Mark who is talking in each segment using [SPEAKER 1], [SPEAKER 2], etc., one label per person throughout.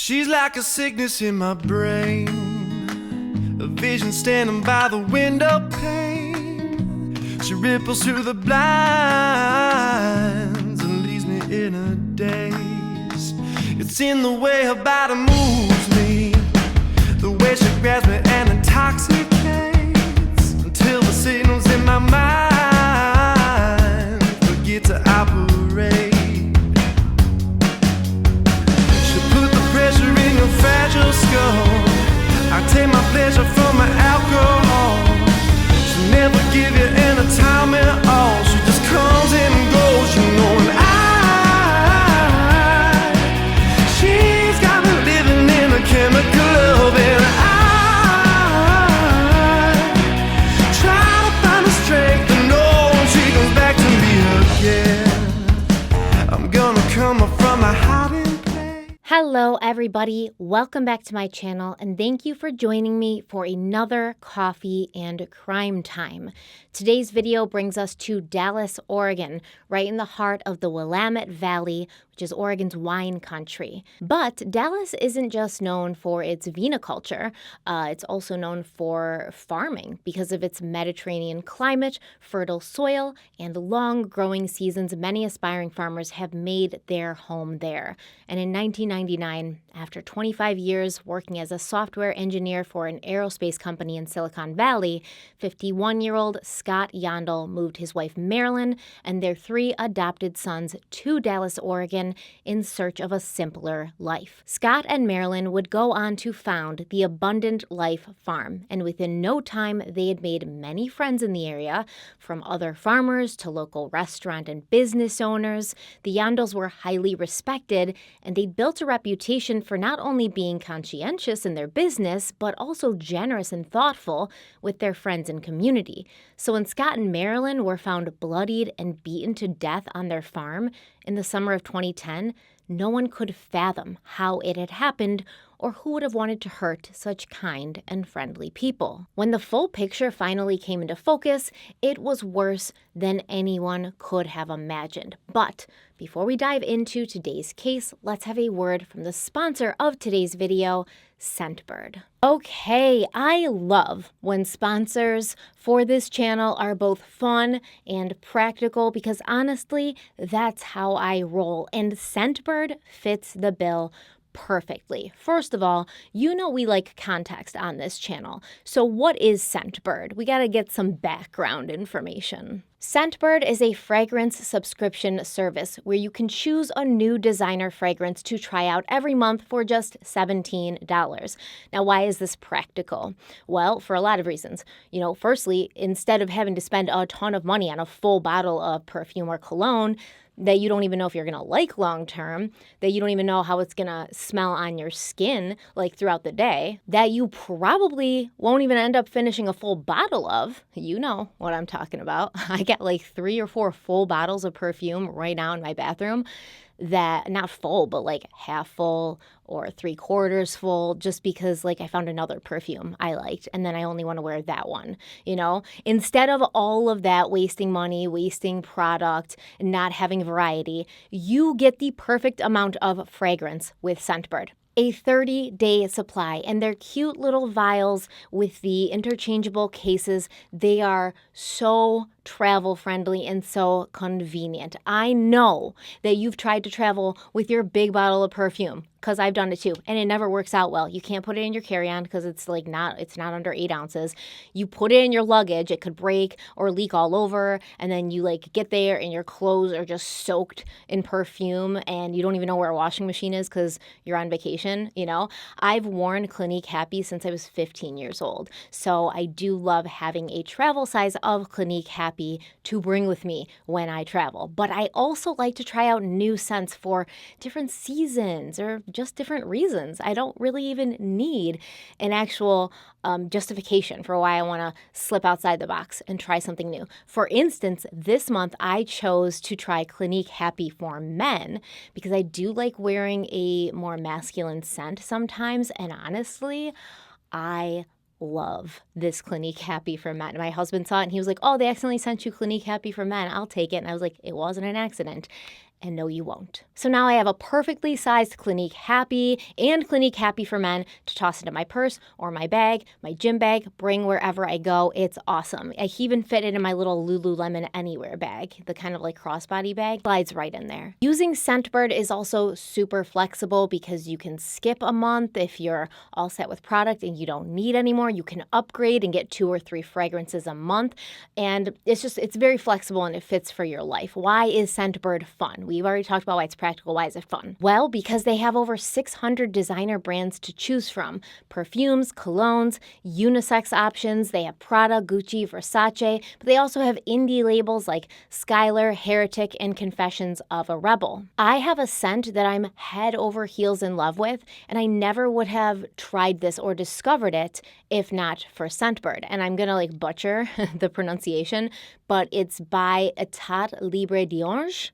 [SPEAKER 1] She's like a sickness in my brain, a vision standing by the window pane. She ripples through the blinds and leaves me in a daze. It's in the way her body moves me, the way she grabs me and intoxicates, until the signals in my mind forget to operate. In a fragile skull, I take my pleasure from my alcohol. She'll never give you any time at all. She just comes and goes, you know. And she's got me living in a chemical love, and I try to find the strength to know when she comes back to me again. I'm gonna come up from my hiding.
[SPEAKER 2] Hello everybody, welcome back to my channel and thank you for joining me for another coffee and crime time. Today's video brings us to Dallas, Oregon, right in the heart of the Willamette Valley, which is Oregon's wine country. But Dallas isn't just known for its viniculture, it's also known for farming because of its Mediterranean climate, fertile soil, and long growing seasons. Many aspiring farmers have made their home there. And in 1999, after 25 years working as a software engineer for an aerospace company in Silicon Valley, 51-year-old Scott Yandels moved his wife Marilyn and their 3 adopted sons to Dallas, Oregon in search of a simpler life. Scott and Marilyn would go on to found the Abundant Life Farm, and within no time they had made many friends in the area, from other farmers to local restaurant and business owners. The Yandels were highly respected, and they'd built a reputation for not only being conscientious in their business, but also generous and thoughtful with their friends and community. So when Scott and Marilyn were found bloodied and beaten to death on their farm in the summer of 2010, no one could fathom how it had happened or who would have wanted to hurt such kind and friendly people. When the full picture finally came into focus, it was worse than anyone could have imagined. But before we dive into today's case, let's have a word from the sponsor of today's video, Scentbird. Okay, I love when sponsors for this channel are both fun and practical because honestly, that's how I roll, and Scentbird fits the bill perfectly. First of all, you know we like context on this channel. So what is Scentbird? We got to get some background information. Scentbird is a fragrance subscription service where you can choose a new designer fragrance to try out every month for just $17. Now, why is this practical? Well, for a lot of reasons. Firstly, instead of having to spend a ton of money on a full bottle of perfume or cologne that you don't even know if you're going to like long term, that you don't even know how it's going to smell on your skin like throughout the day, that you probably won't even end up finishing a full bottle of. You know what I'm talking about. I got like 3 or 4 full bottles of perfume right now in my bathroom that, not full, but like half full or 3/4 full, just because like I found another perfume I liked and then I only want to wear that one, Instead of all of that wasting money, wasting product, and not having variety, you get the perfect amount of fragrance with Scentbird. A 30-day supply, and their cute little vials with the interchangeable cases, they are so travel friendly and so convenient. I know that you've tried to travel with your big bottle of perfume, because I've done it too, and it never works out well. You can't put it in your carry-on because it's not under 8 ounces. You put it in your luggage, it could break or leak all over, and then you get there and your clothes are just soaked in perfume and you don't even know where a washing machine is because you're on vacation, I've worn Clinique Happy since I was 15 years old, so I do love having a travel size of Clinique Happy to bring with me when I travel. But I also like to try out new scents for different seasons or just different reasons. I don't really even need an actual justification for why I want to slip outside the box and try something new. For instance, this month I chose to try Clinique Happy for Men because I do like wearing a more masculine scent sometimes, and honestly, I love this Clinique Happy for Men. My husband saw it and he was like, "Oh, they accidentally sent you Clinique Happy for Men. I'll take it." And I was like, "It wasn't an accident." And no, you won't. So now I have a perfectly sized Clinique Happy and Clinique Happy for Men to toss into my purse or my bag, my gym bag, bring wherever I go. It's awesome. I even fit it in my little Lululemon Anywhere bag, the kind of like crossbody bag, slides right in there. Using Scentbird is also super flexible because you can skip a month if you're all set with product and you don't need anymore. You can upgrade and get 2 or 3 fragrances a month. And it's very flexible and it fits for your life. Why is Scentbird fun? We've already talked about why it's practical. Why is it fun? Well, because they have over 600 designer brands to choose from. Perfumes, colognes, unisex options. They have Prada, Gucci, Versace, but they also have indie labels like Skylar, Heretic, and Confessions of a Rebel. I have a scent that I'm head over heels in love with, and I never would have tried this or discovered it if not for Scentbird. And I'm gonna like butcher the pronunciation, but it's by Etat Libre d'Ange.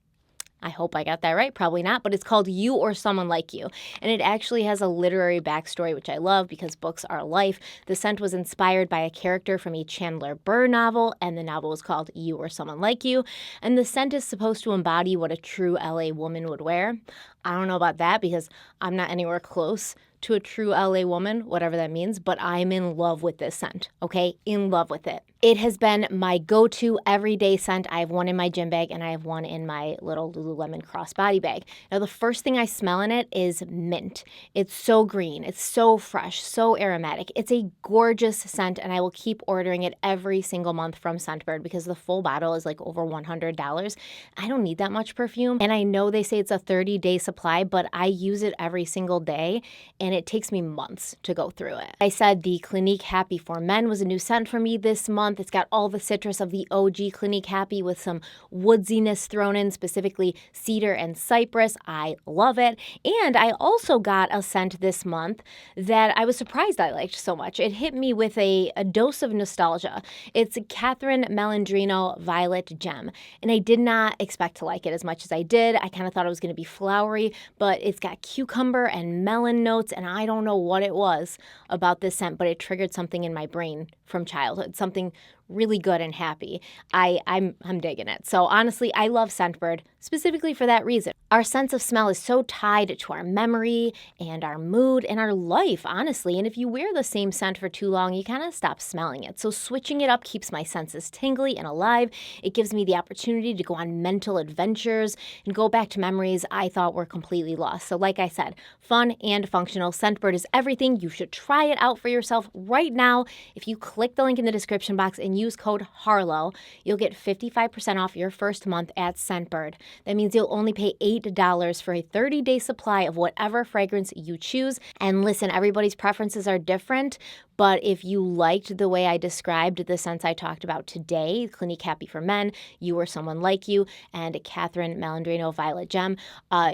[SPEAKER 2] I hope I got that right. Probably not, but it's called You or Someone Like You. And it actually has a literary backstory, which I love because books are life. The scent was inspired by a character from a Chandler Burr novel, and the novel was called You or Someone Like You. And the scent is supposed to embody what a true LA woman would wear. I don't know about that because I'm not anywhere close to a true LA woman, whatever that means, but I'm in love with this scent, okay? In love with it. It has been my go-to everyday scent. I have one in my gym bag and I have one in my little Lululemon crossbody bag. Now, the first thing I smell in it is mint. It's so green. It's so fresh, so aromatic. It's a gorgeous scent, and I will keep ordering it every single month from Scentbird because the full bottle is like over $100. I don't need that much perfume, and I know they say it's a 30-day supply, but I use it every single day, and it takes me months to go through it. I said the Clinique Happy for Men was a new scent for me this month. It's got all the citrus of the OG Clinique Happy with some woodsiness thrown in, specifically cedar and cypress. I love it. And I also got a scent this month that I was surprised I liked so much. It hit me with a dose of nostalgia. It's Catherine Malandrino Violet Gem. And I did not expect to like it as much as I did. I kind of thought it was going to be flowery, but it's got cucumber and melon notes, and I don't know what it was about this scent, but it triggered something in my brain from childhood, something really good and happy. I'm digging it. So honestly, I love Scentbird specifically for that reason. Our sense of smell is so tied to our memory and our mood and our life, honestly. And if you wear the same scent for too long, you kind of stop smelling it. So switching it up keeps my senses tingly and alive. It gives me the opportunity to go on mental adventures and go back to memories I thought were completely lost. So like I said, fun and functional. Scentbird is everything. You should try it out for yourself right now. If you click the link in the description box and use code Harlowe, you'll get 55% off your first month at Scentbird. That means you'll only pay $8 for a 30-day supply of whatever fragrance you choose. And listen, everybody's preferences are different, but if you liked the way I described the scents I talked about today, Clinique Happy for Men, You or Someone Like You, and Catherine Malandrino Violet Gem,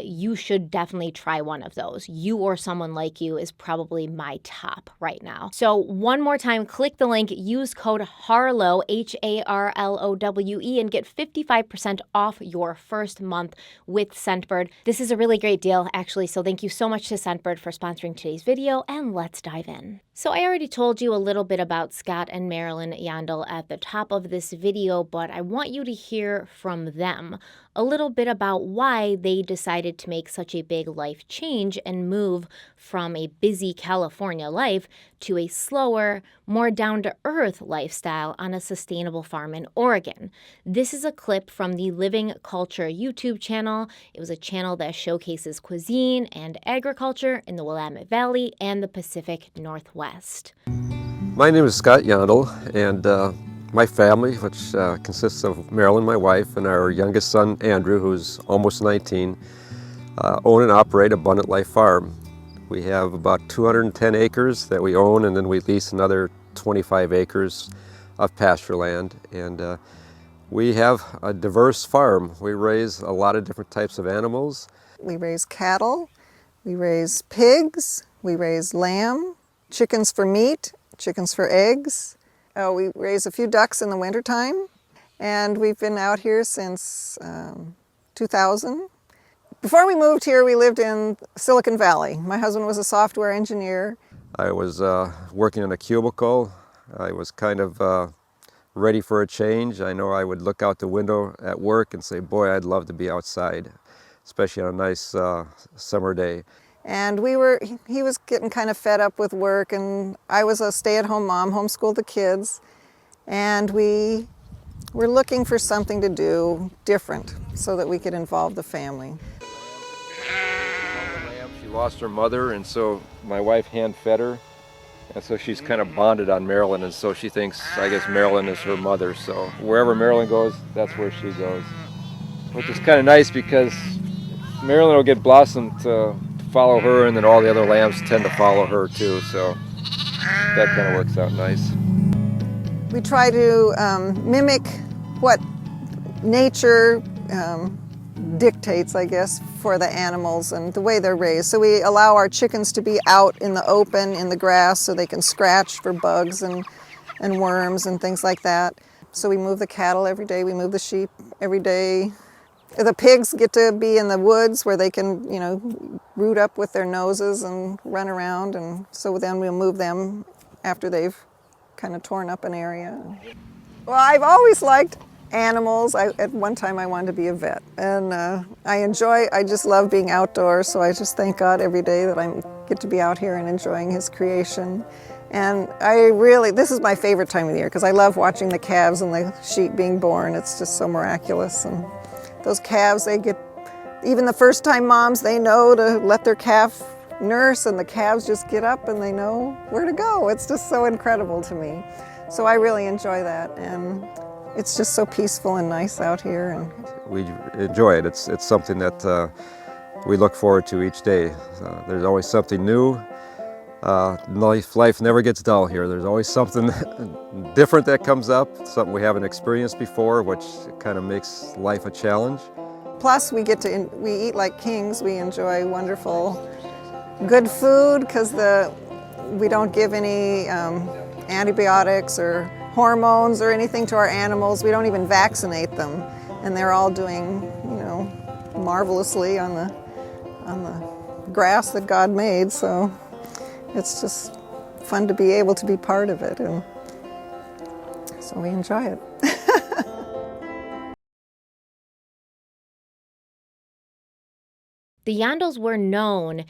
[SPEAKER 2] you should definitely try one of those. You or Someone Like You is probably my top right now. So one more time, click the link, use code Harlowe, Harlowe, and get 55% off your first month with Scentbird. This is a really great deal, actually, so thank you so much to Scentbird for sponsoring today's video, and let's dive in. So I already told you a little bit about Scott and Marilyn Yandel at the top of this video, but I want you to hear from them a little bit about why they decided to make such a big life change and move from a busy California life to a slower, more down-to-earth lifestyle on a sustainable farm in Oregon. This is a clip from the Living Culture YouTube channel. It was a channel that showcases cuisine and agriculture in the Willamette Valley and the Pacific Northwest.
[SPEAKER 3] My name is Scott Yandel, and my family, which consists of Marilyn, my wife, and our youngest son, Andrew, who's almost 19, own and operate Abundant Life Farm. We have about 210 acres that we own, and then we lease another 25 acres of pasture land. And we have a diverse farm. We raise a lot of different types of animals.
[SPEAKER 4] We raise cattle, we raise pigs, we raise lamb, chickens for meat, chickens for eggs. We raise a few ducks in the wintertime, and we've been out here since 2000. Before we moved here, we lived in Silicon Valley. My husband was a software engineer.
[SPEAKER 3] I was working in a cubicle. I was kind of ready for a change. I know I would look out the window at work and say, boy, I'd love to be outside. especially on a nice summer day.
[SPEAKER 4] And he was getting kind of fed up with work, and I was a stay-at-home mom, homeschooled the kids, and we were looking for something to do different so that we could involve the family.
[SPEAKER 3] She lost her mother, and so my wife hand-fed her, and so she's kind of bonded on Marilyn, and so she thinks, I guess, Marilyn is her mother, so wherever Marilyn goes, that's where she goes. Which is kind of nice because Marilyn will get Blossom to follow her, and then all the other lambs tend to follow her too, so that kind of works out nice.
[SPEAKER 4] We try to mimic what nature dictates, I guess, for the animals and the way they're raised. So we allow our chickens to be out in the open, in the grass, so they can scratch for bugs and worms and things like that. So we move the cattle every day, we move the sheep every day. The pigs get to be in the woods where they can, you know, root up with their noses and run around, and so then we'll move them after they've kind of torn up an area. Well, I've always liked animals. At one time I wanted to be a vet, and I just love being outdoors, so I just thank God every day that I get to be out here and enjoying His creation. And this is my favorite time of the year because I love watching the calves and the sheep being born. It's just so miraculous. And those calves, even the first time moms, they know to let their calf nurse, and the calves just get up and they know where to go. It's just so incredible to me. So I really enjoy that, and it's just so peaceful and nice out here. And
[SPEAKER 3] we enjoy it. It's something that we look forward to each day. There's always something new. Life never gets dull here. There's always something different that comes up, something we haven't experienced before, which kind of makes life a challenge.
[SPEAKER 4] Plus, we eat like kings. We enjoy wonderful, good food because we don't give any antibiotics or hormones or anything to our animals. We don't even vaccinate them, and they're all doing, you know, marvelously on the grass that God made. So it's just fun to be able to be part of it, and so we enjoy it.
[SPEAKER 2] The Yandels were known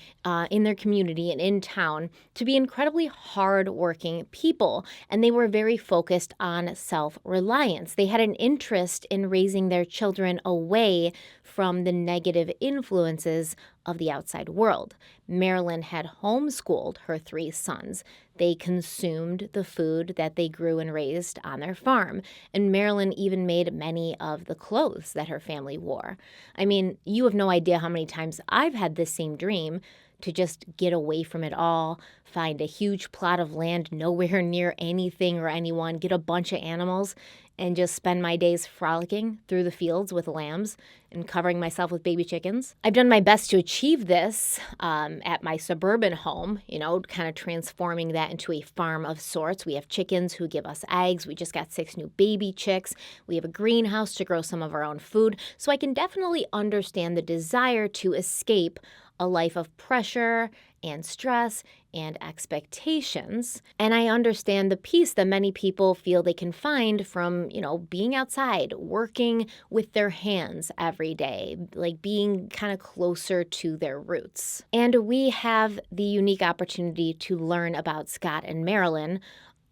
[SPEAKER 2] in their community and in town to be incredibly hard-working people, and they were very focused on self-reliance. They had an interest in raising their children away from the negative influences of the outside world. Marilyn had homeschooled her 3 sons. They consumed the food that they grew and raised on their farm, and Marilyn even made many of the clothes that her family wore. I mean, you have no idea how many times I've had this same dream, to just get away from it all, find a huge plot of land nowhere near anything or anyone, get a bunch of animals, and just spend my days frolicking through the fields with lambs and covering myself with baby chickens. I've done my best to achieve this at my suburban home, you know, kind of transforming that into a farm of sorts. We have chickens who give us eggs. We just got 6 new baby chicks. We have a greenhouse to grow some of our own food. So I can definitely understand the desire to escape a life of pressure and stress and expectations. And I understand the peace that many people feel they can find from, you know, being outside, working with their hands every day, like being kind of closer to their roots. And we have the unique opportunity to learn about Scott and Marilyn,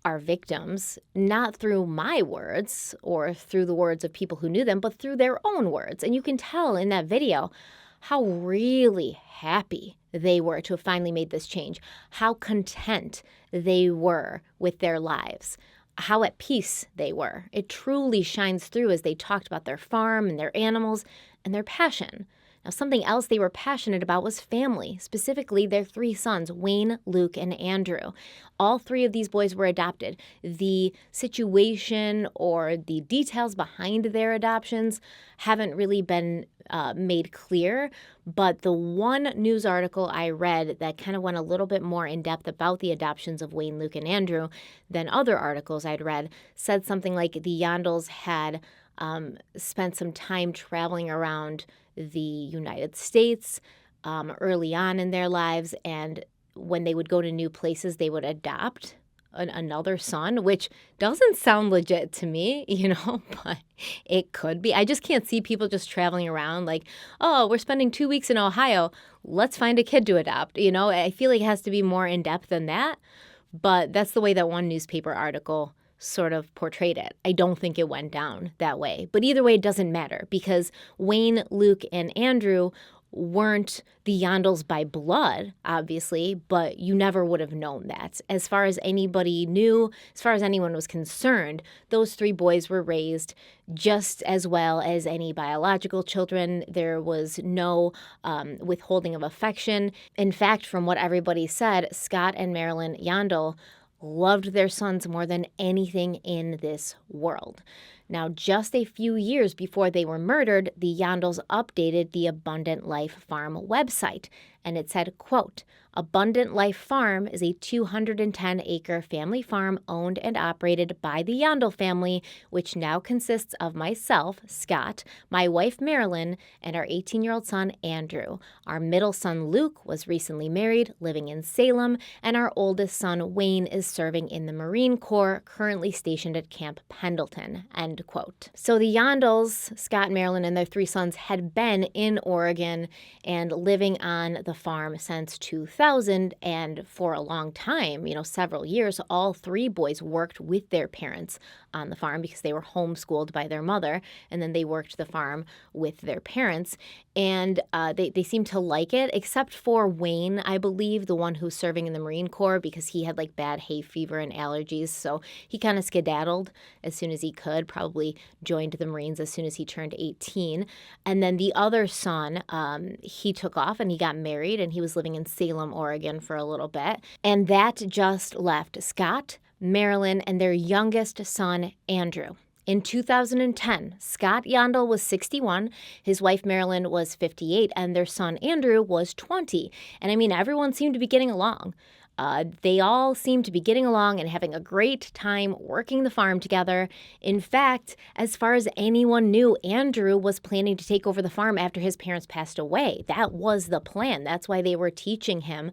[SPEAKER 2] our victims, not through my words or through the words of people who knew them, but through their own words. And you can tell in that video how really happy they were to have finally made this change, how content they were with their lives, how at peace they were. It truly shines through as they talked about their farm and their animals and their passion. Now, something else they were passionate about was family, specifically their 3 sons, Wayne, Luke, and Andrew. All 3 of these boys were adopted. The situation or the details behind their adoptions haven't really been made clear, but the one news article I read that kind of went a little bit more in depth about the adoptions of Wayne, Luke, and Andrew than other articles I'd read said something like the Yandels had spent some time traveling around the United States early on in their lives, and when they would go to new places, they would adopt another son, which doesn't sound legit to me, but it could be. I just can't see people just traveling around like, oh, we're spending 2 weeks in Ohio. Let's find a kid to adopt. I feel like it has to be more in depth than that. But that's the way that one newspaper article sort of portrayed it. I don't think it went down that way. But either way, it doesn't matter because Wayne, Luke, and Andrew weren't the Yandels by blood, obviously, but you never would have known that. As far as anybody knew, as far as anyone was concerned, those 3 boys were raised just as well as any biological children. There was no withholding of affection. In fact, from what everybody said, Scott and Marilyn Yandel loved their sons more than anything in this world. Now, just a few years before they were murdered, the Yandels updated the Abundant Life Farm website, and it said, quote, Abundant Life Farm is a 210-acre family farm owned and operated by the Yandel family, which now consists of myself, Scott, my wife, Marilyn, and our 18-year-old son, Andrew. Our middle son, Luke, was recently married, living in Salem, and our oldest son, Wayne, is serving in the Marine Corps, currently stationed at Camp Pendleton, end quote. So the Yandels, Scott, Marilyn, and their 3 sons had been in Oregon and living on the farm since 2000. And for a long time, several years, all 3 boys worked with their parents on the farm because they were homeschooled by their mother, and then they worked the farm with their parents. And they seemed to like it, except for Wayne, I believe, the one who's serving in the Marine Corps, because he had like bad hay fever and allergies. So he kind of skedaddled as soon as he could, probably joined the Marines as soon as he turned 18. And then the other son, he took off and he got married, and he was living in Salem, Oregon for a little bit. And that just left Scott, Marilyn, and their youngest son, Andrew. In 2010, Scott Yandel was 61, his wife Marilyn was 58, and their son Andrew was 20. And I mean, everyone seemed to be getting along. They all seemed to be getting along and having a great time working the farm together. In fact, as far as anyone knew, Andrew was planning to take over the farm after his parents passed away. That was the plan. That's why they were teaching him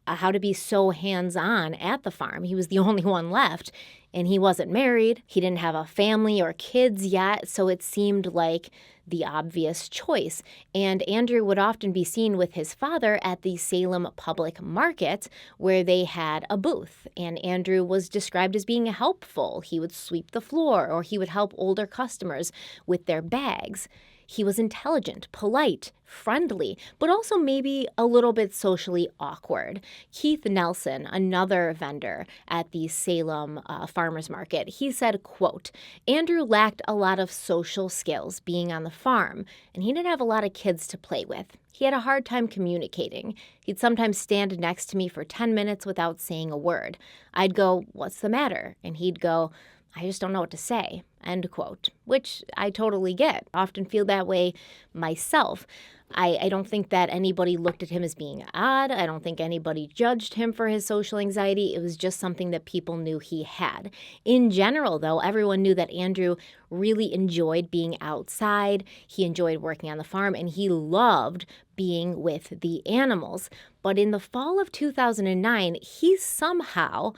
[SPEAKER 2] how to be so hands-on at the farm. He was the only one left, and he wasn't married. He didn't have a family or kids yet, so it seemed like the obvious choice. And Andrew would often be seen with his father at the Salem Public Market, where they had a booth. And Andrew was described as being helpful. He would sweep the floor, or he would help older customers with their bags. He was intelligent, polite, friendly, but also maybe a little bit socially awkward. Keith Nelson, another vendor at the Salem Farmers Market, he said, quote, Andrew lacked a lot of social skills being on the farm, and he didn't have a lot of kids to play with. He had a hard time communicating. He'd sometimes stand next to me for 10 minutes without saying a word. I'd go, what's the matter? And he'd go, I just don't know what to say, end quote, which I totally get. I often feel that way myself. I don't think that anybody looked at him as being odd. I don't think anybody judged him for his social anxiety. It was just something that people knew he had. In general, though, everyone knew that Andrew really enjoyed being outside. He enjoyed working on the farm, and he loved being with the animals. But in the fall of 2009, he somehow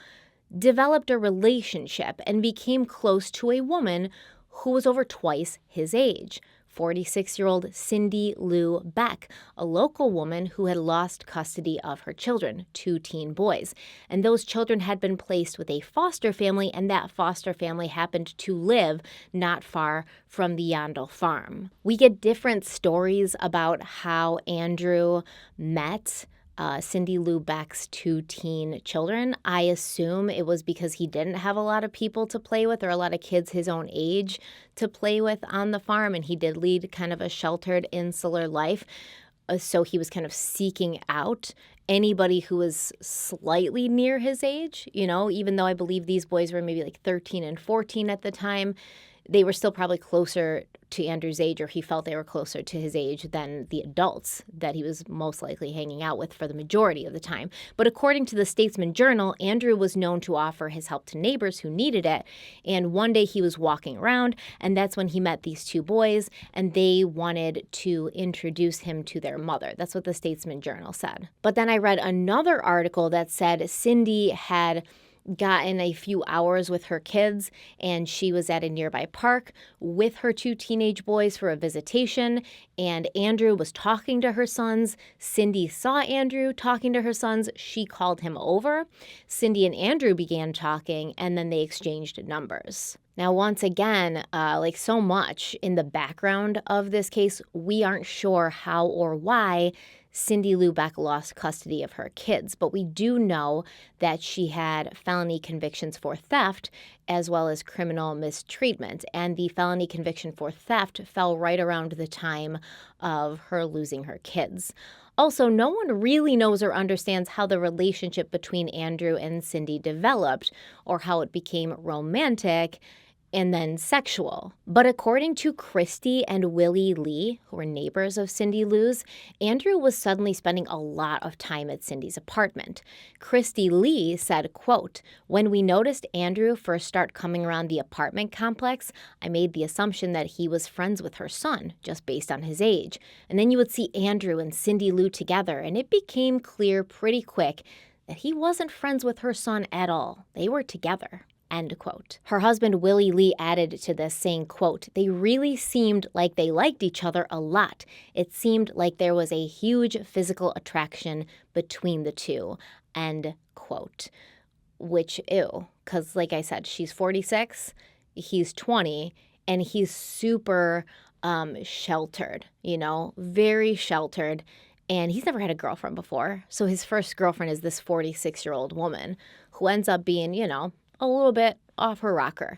[SPEAKER 2] developed a relationship and became close to a woman who was over twice his age, 46-year-old Cindy Lou Beck, a local woman who had lost custody of her children, 2 teen boys. And those children had been placed with a foster family, and that foster family happened to live not far from the Yandel farm. We get different stories about how Andrew met Cindy Lou Beck's 2 teen children. I assume it was because he didn't have a lot of people to play with or a lot of kids his own age to play with on the farm, and he did lead kind of a sheltered, insular life. So he was kind of seeking out anybody who was slightly near his age, even though I believe these boys were maybe like 13 and 14 at the time. They were still probably closer to Andrew's age, or he felt they were closer to his age than the adults that he was most likely hanging out with for the majority of the time. But according to the Statesman Journal, Andrew was known to offer his help to neighbors who needed it. And one day he was walking around, and that's when he met these 2 boys, and they wanted to introduce him to their mother. That's what the Statesman Journal said. But then I read another article that said Cindy had gotten a few hours with her kids, and she was at a nearby park with her 2 teenage boys for a visitation, and Andrew was talking to her sons. Cindy saw Andrew talking to her sons. She called him over. Cindy and Andrew began talking, and then they exchanged numbers. Now, once again, like so much in the background of this case, we aren't sure how or why Cindy Lou Beck lost custody of her kids, but we do know that she had felony convictions for theft as well as criminal mistreatment, and the felony conviction for theft fell right around the time of her losing her kids. Also, no one really knows or understands how the relationship between Andrew and Cindy developed or how it became romantic and then sexual. But according to Christy and Willie Lee, who were neighbors of Cindy Lou's, Andrew was suddenly spending a lot of time at Cindy's apartment. Christy Lee said, quote, "When we noticed Andrew first start coming around the apartment complex, I made the assumption that he was friends with her son, just based on his age. And then you would see Andrew and Cindy Lou together, and it became clear pretty quick that he wasn't friends with her son at all. They were together." End quote. Her husband, Willie Lee, added to this saying, quote, "They really seemed like they liked each other a lot. It seemed like there was a huge physical attraction between the two." End quote. Which, ew, because like I said, she's 46, he's 20, and he's super sheltered, very sheltered. And he's never had a girlfriend before. So his first girlfriend is this 46-year-old woman who ends up being, a little bit off her rocker.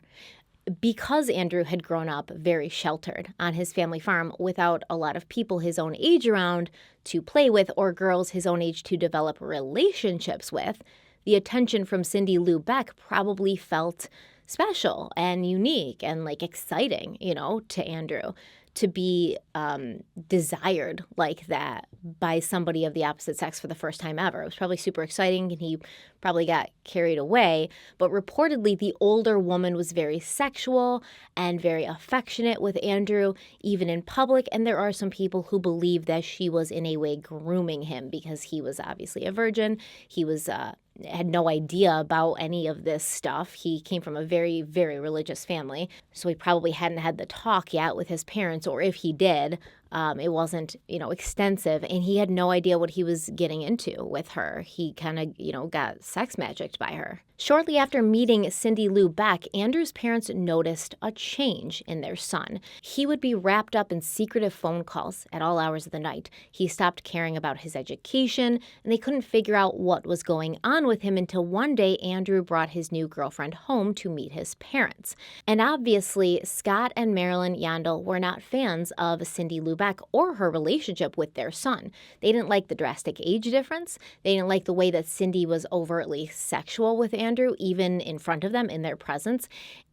[SPEAKER 2] Because Andrew had grown up very sheltered on his family farm without a lot of people his own age around to play with or girls his own age to develop relationships with, the attention from Cindy Lou Beck probably felt special and unique and like exciting, to Andrew. To be desired like that by somebody of the opposite sex for the first time ever. It was probably super exciting, and he probably got carried away. But reportedly, the older woman was very sexual and very affectionate with Andrew, even in public. And there are some people who believe that she was in a way grooming him because he was obviously a virgin. He was had no idea about any of this stuff. He came from a very, very religious family, so he probably hadn't had the talk yet with his parents, or if he did, it wasn't, extensive, and he had no idea what he was getting into with her. He kind of, got sex magicked by her. Shortly after meeting Cindy Lou Beck, Andrew's parents noticed a change in their son. He would be wrapped up in secretive phone calls at all hours of the night. He stopped caring about his education, and they couldn't figure out what was going on with him until one day Andrew brought his new girlfriend home to meet his parents. And obviously, Scott and Marilyn Yandel were not fans of Cindy Lou Beck or her relationship with their son. They didn't like the drastic age difference. They didn't like the way that Cindy was overtly sexual with Andrew, even in front of them, in their presence.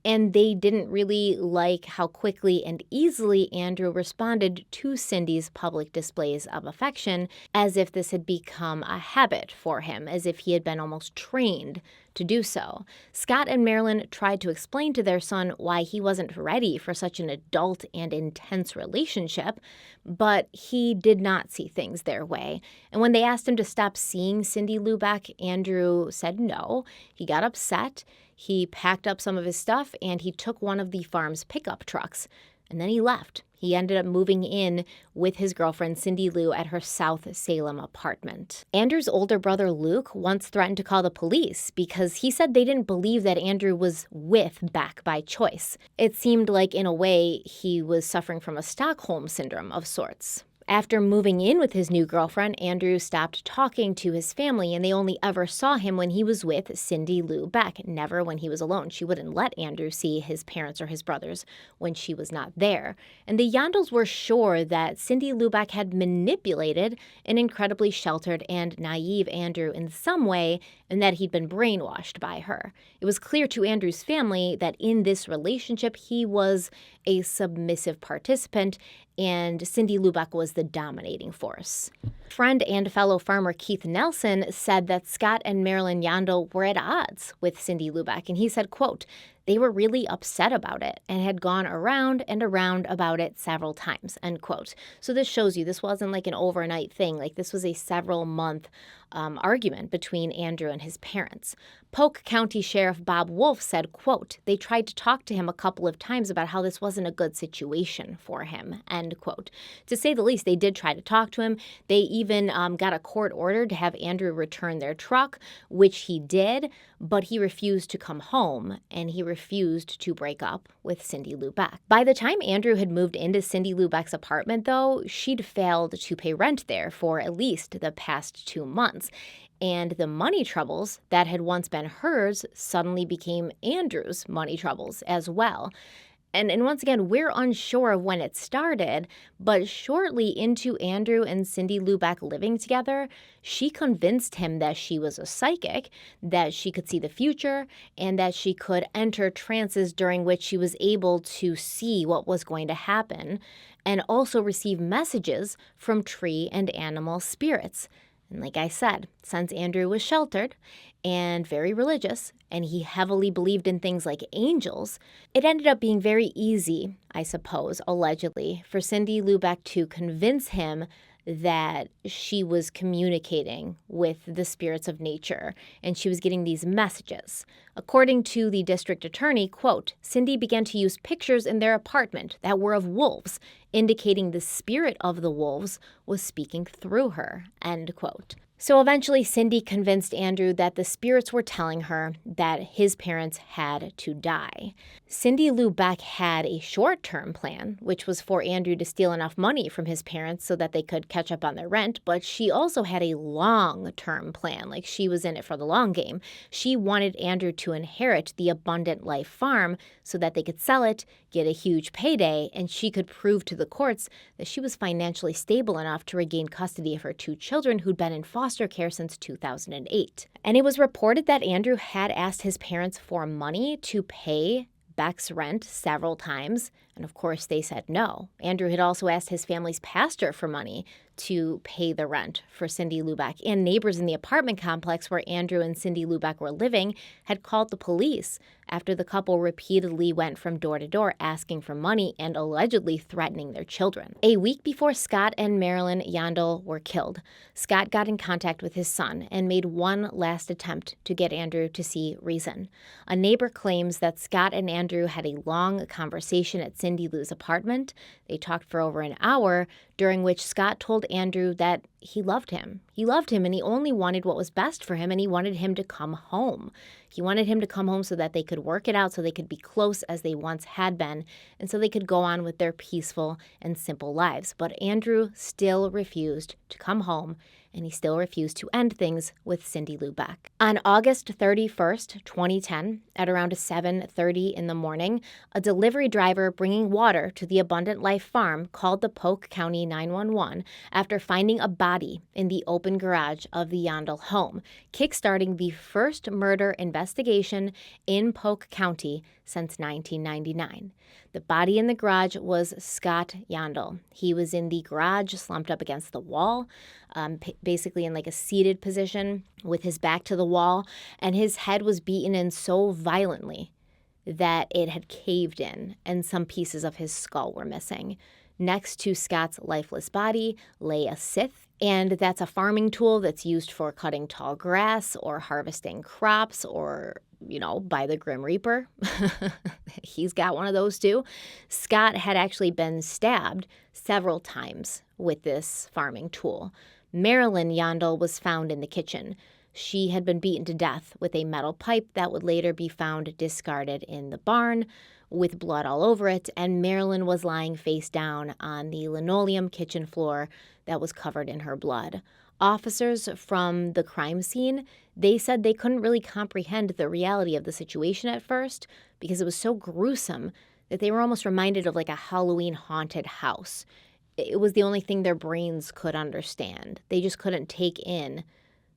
[SPEAKER 2] And they didn't really like how quickly and easily Andrew responded to Cindy's public displays of affection, as if this had become a habit for him, as if he had been almost trained to do so. Scott and Marilyn tried to explain to their son why he wasn't ready for such an adult and intense relationship, but he did not see things their way. And when they asked him to stop seeing Cindy Lou Beck, Andrew said no. He got upset. He packed up some of his stuff, and he took one of the farm's pickup trucks, and then he left. He ended up moving in with his girlfriend, Cindy Lou, at her South Salem apartment. Andrew's older brother, Luke, once threatened to call the police because he said they didn't believe that Andrew was with Beck by choice. It seemed like, in a way, he was suffering from a Stockholm syndrome of sorts. After moving in with his new girlfriend, Andrew stopped talking to his family, and they only ever saw him when he was with Cindy Lou Beck, never when he was alone. She wouldn't let Andrew see his parents or his brothers when she was not there. And the Yandels were sure that Cindy Lou Beck had manipulated an incredibly sheltered and naive Andrew in some way, and that he'd been brainwashed by her. It was clear to Andrew's family that in this relationship, he was a submissive participant, and Cindy Lou Beck was the dominating force. Friend and fellow farmer Keith Nelson said that Scott and Marilyn Yandel were at odds with Cindy Lubeck, and he said, quote, "They were really upset about it and had gone around and around about it several times," end quote. So this shows you this wasn't like an overnight thing. Like, this was a several-month argument between Andrew and his parents. Polk County Sheriff Bob Wolf said, quote, "They tried to talk to him a couple of times about how this wasn't a good situation for him," end quote. To say the least, they did try to talk to him. They even got a court order to have Andrew return their truck, which he did, but he refused to come home, and he refused to break up with Cindy Lubeck. By the time Andrew had moved into Cindy Lubeck's apartment, though, she'd failed to pay rent there for at least the past 2 months. And the money troubles that had once been hers suddenly became Andrew's money troubles as well. And once again, we're unsure of when it started, but shortly into Andrew and Cindy Lubeck living together, she convinced him that she was a psychic, that she could see the future, and that she could enter trances during which she was able to see what was going to happen, and also receive messages from tree and animal spirits. And like I said, since Andrew was sheltered and very religious, and he heavily believed in things like angels, it ended up being very easy, I suppose, allegedly, for Cindy Lubeck to convince him that she was communicating with the spirits of nature, and she was getting these messages. According to the district attorney, quote, "Cindy began to use pictures in their apartment that were of wolves, indicating the spirit of the wolves was speaking through her," end quote. So eventually, Cindy convinced Andrew that the spirits were telling her that his parents had to die. Cindy Lubeck had a short-term plan, which was for Andrew to steal enough money from his parents so that they could catch up on their rent, but she also had a long-term plan, like she was in it for the long game. She wanted Andrew to inherit the Abundant Life farm so that they could sell it, get a huge payday, and she could prove to the courts that she was financially stable enough to regain custody of her 2 children who'd been in foster care since 2008. And it was reported that Andrew had asked his parents for money to pay Beck's rent several times, and of course they said no. Andrew had also asked his family's pastor for money to pay the rent for Cindy Lubeck, and neighbors in the apartment complex where Andrew and Cindy Lubeck were living had called the police after the couple repeatedly went from door to door asking for money and allegedly threatening their children. A week before Scott and Marilyn Yandel were killed, Scott got in contact with his son and made one last attempt to get Andrew to see reason. A neighbor claims that Scott and Andrew had a long conversation at Cindy Lou's apartment. They talked for over an hour, during which Scott told Andrew that he loved him. He loved him, and he only wanted what was best for him, and he wanted him to come home. He wanted him to come home so that they could work it out, so they could be close as they once had been, and so they could go on with their peaceful and simple lives. But Andrew still refused to come home, and he still refused to end things with Cindy Lubeck. On August 31st, 2010, at around 7:30 in the morning, a delivery driver bringing water to the Abundant Life farm called the Polk County 911 after finding a body in the open garage of the Yandel home, kickstarting the first murder investigation in Polk County since 1999. The body in the garage was Scott Yandel. He was in the garage, slumped up against the wall, basically in like a seated position with his back to the wall, and his head was beaten in so violently that it had caved in, and some pieces of his skull were missing. Next to Scott's lifeless body lay a scythe, and that's a farming tool that's used for cutting tall grass or harvesting crops or, by the Grim Reaper. He's got one of those too. Scott had actually been stabbed several times with this farming tool. Marilyn Yandel was found in the kitchen. She had been beaten to death with a metal pipe that would later be found discarded in the barn with blood all over it, and Marilyn was lying face down on the linoleum kitchen floor that was covered in her blood. Officers from the crime scene, they said they couldn't really comprehend the reality of the situation at first because it was so gruesome that they were almost reminded of like a Halloween haunted house. It was the only thing their brains could understand. They just couldn't take in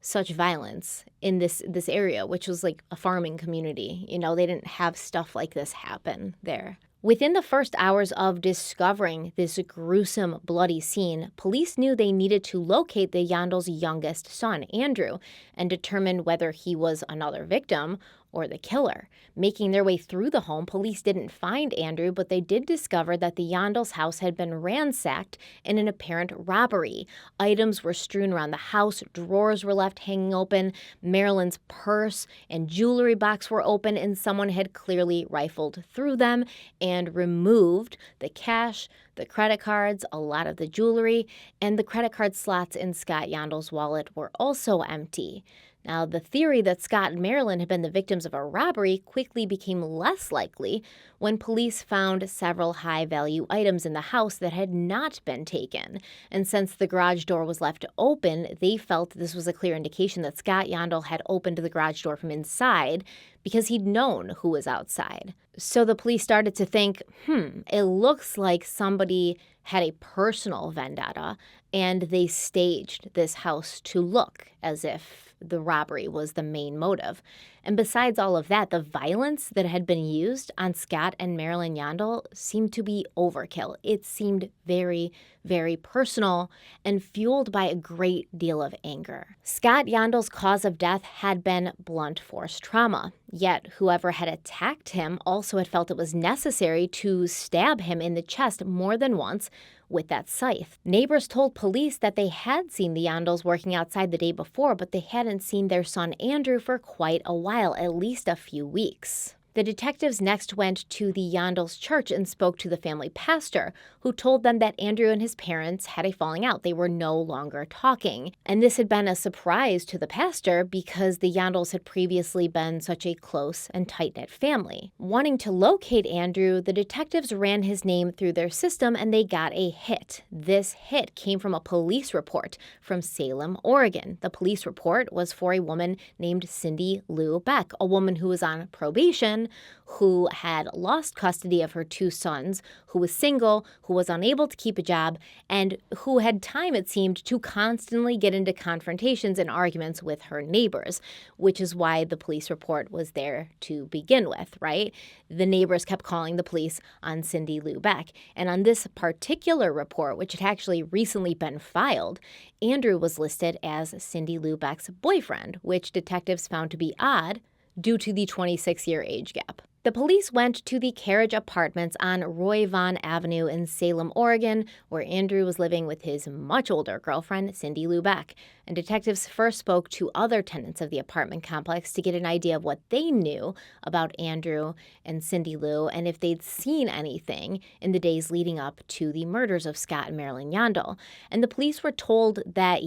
[SPEAKER 2] such violence in this area, which was like a farming community. They didn't have stuff like this happen there. Within the first hours of discovering this gruesome, bloody scene, police knew they needed to locate the Yandels' youngest son, Andrew, and determine whether he was another victim or the killer. Making their way through the home, police didn't find Andrew, but they did discover that the Yandels' house had been ransacked in an apparent robbery. Items were strewn around the house, drawers were left hanging open, Marilyn's purse and jewelry box were open, and someone had clearly rifled through them and removed the cash, the credit cards, a lot of the jewelry, and the credit card slots in Scott Yandels' wallet were also empty. Now, the theory that Scott and Marilyn had been the victims of a robbery quickly became less likely when police found several high-value items in the house that had not been taken. And since the garage door was left open, they felt this was a clear indication that Scott Yandel had opened the garage door from inside because he'd known who was outside. So the police started to think, it looks like somebody had a personal vendetta, and they staged this house to look as if the robbery was the main motive. And besides all of that, the violence that had been used on Scott and Marilyn Yandel seemed to be overkill. It seemed very, very personal and fueled by a great deal of anger. Scott Yandel's cause of death had been blunt force trauma, yet whoever had attacked him also had felt it was necessary to stab him in the chest more than once with that scythe. Neighbors told police that they had seen the Yandels working outside the day before, but they hadn't seen their son Andrew for quite a while, at least a few weeks. The detectives next went to the Yandels church and spoke to the family pastor, who told them that Andrew and his parents had a falling out. They were no longer talking. And this had been a surprise to the pastor because the Yandels had previously been such a close and tight-knit family. Wanting to locate Andrew, the detectives ran his name through their system and they got a hit. This hit came from a police report from Salem, Oregon. The police report was for a woman named Cindy Lou Beck, a woman who was on probation, who had lost custody of her two sons, who was single, who was unable to keep a job, and who had time, it seemed, to constantly get into confrontations and arguments with her neighbors, which is why the police report was there to begin with, right? The neighbors kept calling the police on Cindy Lou Beck. And on this particular report, which had actually recently been filed, Andrew was listed as Cindy Lou Beck's boyfriend, which detectives found to be odd due to the 26-year age gap. The police went to the Carriage Apartments on Roy Vaughn Avenue in Salem, Oregon, where Andrew was living with his much older girlfriend, Cindy Lou Beck. And detectives first spoke to other tenants of the apartment complex to get an idea of what they knew about Andrew and Cindy Lou and if they'd seen anything in the days leading up to the murders of Scott and Marilyn Yandel. And the police were told that,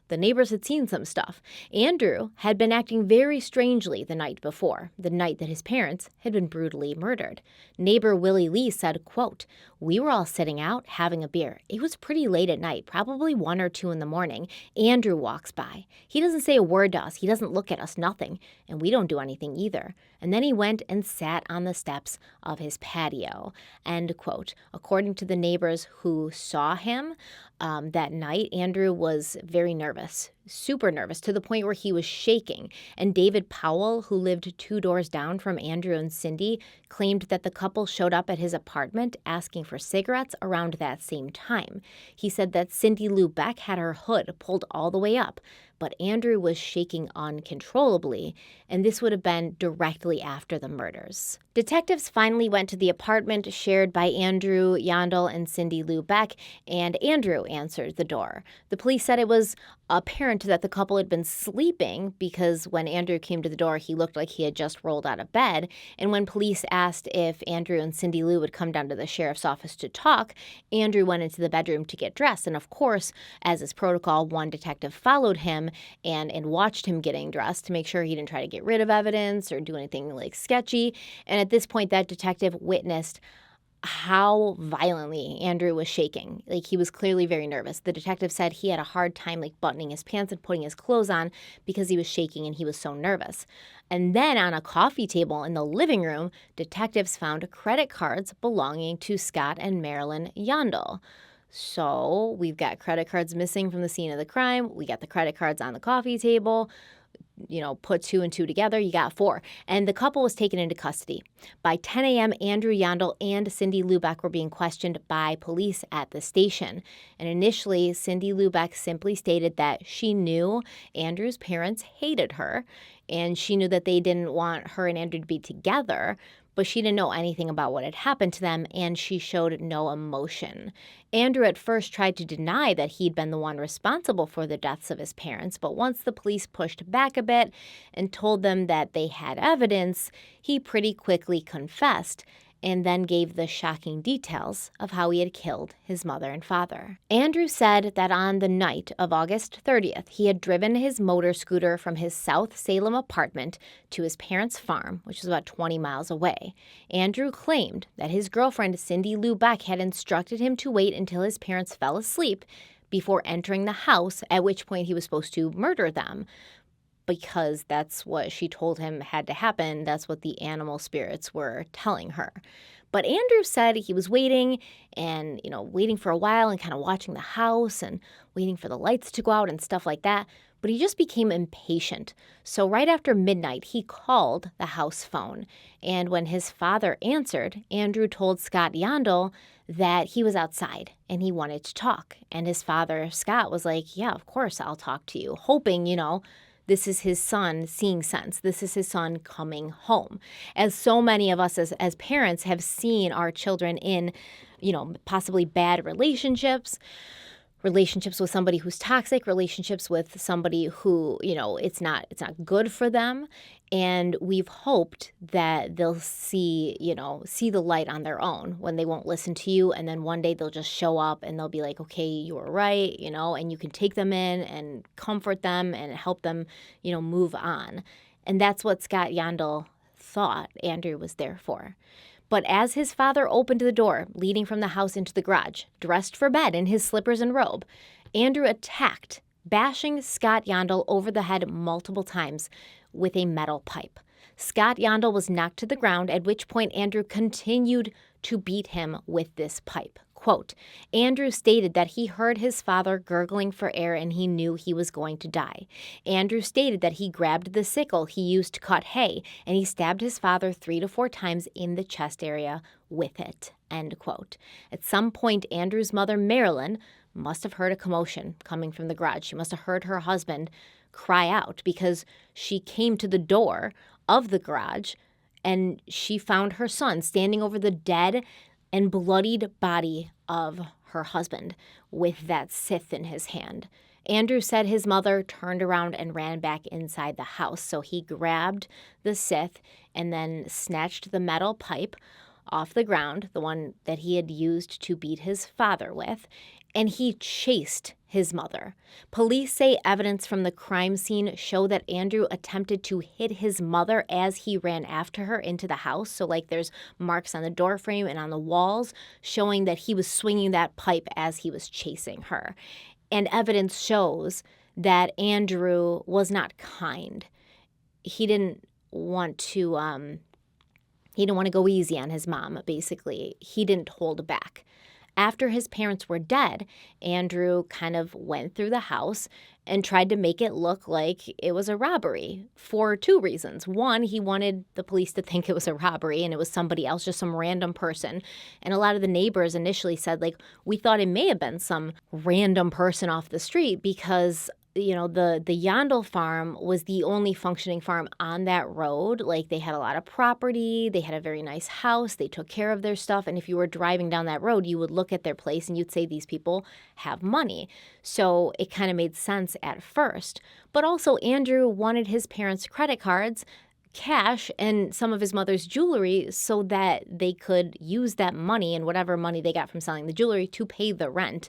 [SPEAKER 2] the neighbors had seen some stuff. Andrew had been acting very strangely the night before, the night that his parents had been brutally murdered. Neighbor Willie Lee said, quote, "We were all sitting out having a beer. It was pretty late at night, probably 1 or 2 in the morning. Andrew walks by. He doesn't say a word to us. He doesn't look at us, nothing. And we don't do anything either. And then he went and sat on the steps of his patio." End quote. According to the neighbors who saw him that night, Andrew was very nervous, super nervous, to the point where he was shaking. And David Powell, who lived 2 doors down from Andrew and Cindy, claimed that the couple showed up at his apartment asking for cigarettes around that same time. He said that Cindy Lou Beck had her hood pulled all the way up, but Andrew was shaking uncontrollably, and this would have been directly after the murders. Detectives finally went to the apartment shared by Andrew Yandel and Cindy Lou Beck, and Andrew answered the door. The police said it was apparent that the couple had been sleeping because when Andrew came to the door, he looked like he had just rolled out of bed. And when police asked if Andrew and Cindy Lou would come down to the sheriff's office to talk, Andrew went into the bedroom to get dressed. And of course, as is protocol, one detective followed him and watched him getting dressed to make sure he didn't try to get rid of evidence or do anything like sketchy. And at this point, that detective witnessed how violently Andrew was shaking. Like, he was clearly very nervous. The detective said he had a hard time buttoning his pants and putting his clothes on because he was shaking and he was so nervous. And then on a coffee table in the living room, detectives found credit cards belonging to Scott and Marilyn Yandel. So we've got credit cards missing from the scene of the crime. We got the credit cards on the coffee table. put 2 and 2 together, you got 4. And the couple was taken into custody. By 10 a.m., Andrew Yandel and Cindy Lubeck were being questioned by police at the station. And initially, Cindy Lubeck simply stated that she knew Andrew's parents hated her, and she knew that they didn't want her and Andrew to be together, but she didn't know anything about what had happened to them, and she showed no emotion. Andrew at first tried to deny that he'd been the one responsible for the deaths of his parents, but once the police pushed back a bit and told them that they had evidence, he pretty quickly confessed and then gave the shocking details of how he had killed his mother and father. Andrew said that on the night of August 30th, he had driven his motor scooter from his South Salem apartment to his parents' farm, which was about 20 miles away. Andrew claimed that his girlfriend, Cindy Lubeck, had instructed him to wait until his parents fell asleep before entering the house, at which point he was supposed to murder them, because that's what she told him had to happen. That's what the animal spirits were telling her. But Andrew said he was waiting and, waiting for a while and kind of watching the house and waiting for the lights to go out and stuff like that. But he just became impatient. So right after midnight, he called the house phone. And when his father answered, Andrew told Scott Yandel that he was outside and he wanted to talk. And his father, Scott, was like, yeah, of course I'll talk to you, hoping, this is his son seeing sense. This is his son coming home. As so many of us as parents have seen our children in, possibly bad relationships with somebody who's toxic, relationships with somebody who, it's not good for them. And we've hoped that they'll see the light on their own when they won't listen to you. And then one day they'll just show up and they'll be like, okay, you were right, and you can take them in and comfort them and help them, move on. And that's what Scott Yandel thought Andrew was there for. But as his father opened the door leading from the house into the garage, dressed for bed in his slippers and robe, Andrew attacked, bashing Scott Yandel over the head multiple times with a metal pipe. Scott Yandel was knocked to the ground, at which point Andrew continued to beat him with this pipe. Quote, Andrew stated that he heard his father gurgling for air and he knew he was going to die. Andrew stated that he grabbed the sickle he used to cut hay and he stabbed his father 3 to 4 times in the chest area with it. End quote. At some point, Andrew's mother, Marilyn, must have heard a commotion coming from the garage. She must have heard her husband cry out because she came to the door of the garage and she found her son standing over the dead and bloodied body of her husband with that scythe in his hand. Andrew said his mother turned around and ran back inside the house. So he grabbed the scythe and then snatched the metal pipe off the ground, the one that he had used to beat his father with, and he chased his mother. Police say evidence from the crime scene show that Andrew attempted to hit his mother as he ran after her into the house. So there's marks on the doorframe and on the walls showing that he was swinging that pipe as he was chasing her. And evidence shows that Andrew was not kind. He didn't want to go easy on his mom, basically. He didn't hold back. After his parents were dead, Andrew kind of went through the house and tried to make it look like it was a robbery for 2 reasons. One, he wanted the police to think it was a robbery and it was somebody else, just some random person. And a lot of the neighbors initially said, we thought it may have been some random person off the street because the Yandel farm was the only functioning farm on that road. They had a lot of property. They had a very nice house. They took care of their stuff. And if you were driving down that road, you would look at their place and you'd say these people have money. So it kind of made sense at first. But also Andrew wanted his parents' credit cards, cash, and some of his mother's jewelry so that they could use that money and whatever money they got from selling the jewelry to pay the rent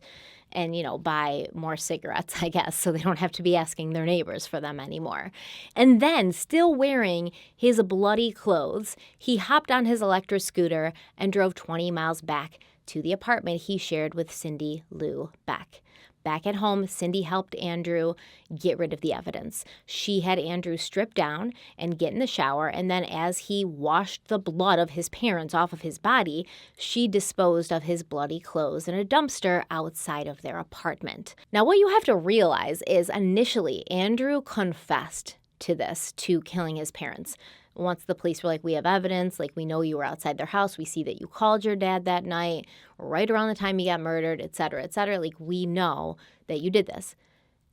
[SPEAKER 2] and, buy more cigarettes, I guess, so they don't have to be asking their neighbors for them anymore. And then, still wearing his bloody clothes, he hopped on his electric scooter and drove 20 miles back to the apartment he shared with Cindy Lou Beck. Back at home, Cindy helped Andrew get rid of the evidence. She had Andrew strip down and get in the shower, and then as he washed the blood of his parents off of his body, she disposed of his bloody clothes in a dumpster outside of their apartment. Now, what you have to realize is initially Andrew confessed to this, to killing his parents. Once the police were like, we have evidence, like we know you were outside their house, we see that you called your dad that night, right around the time he got murdered, et cetera, like we know that you did this.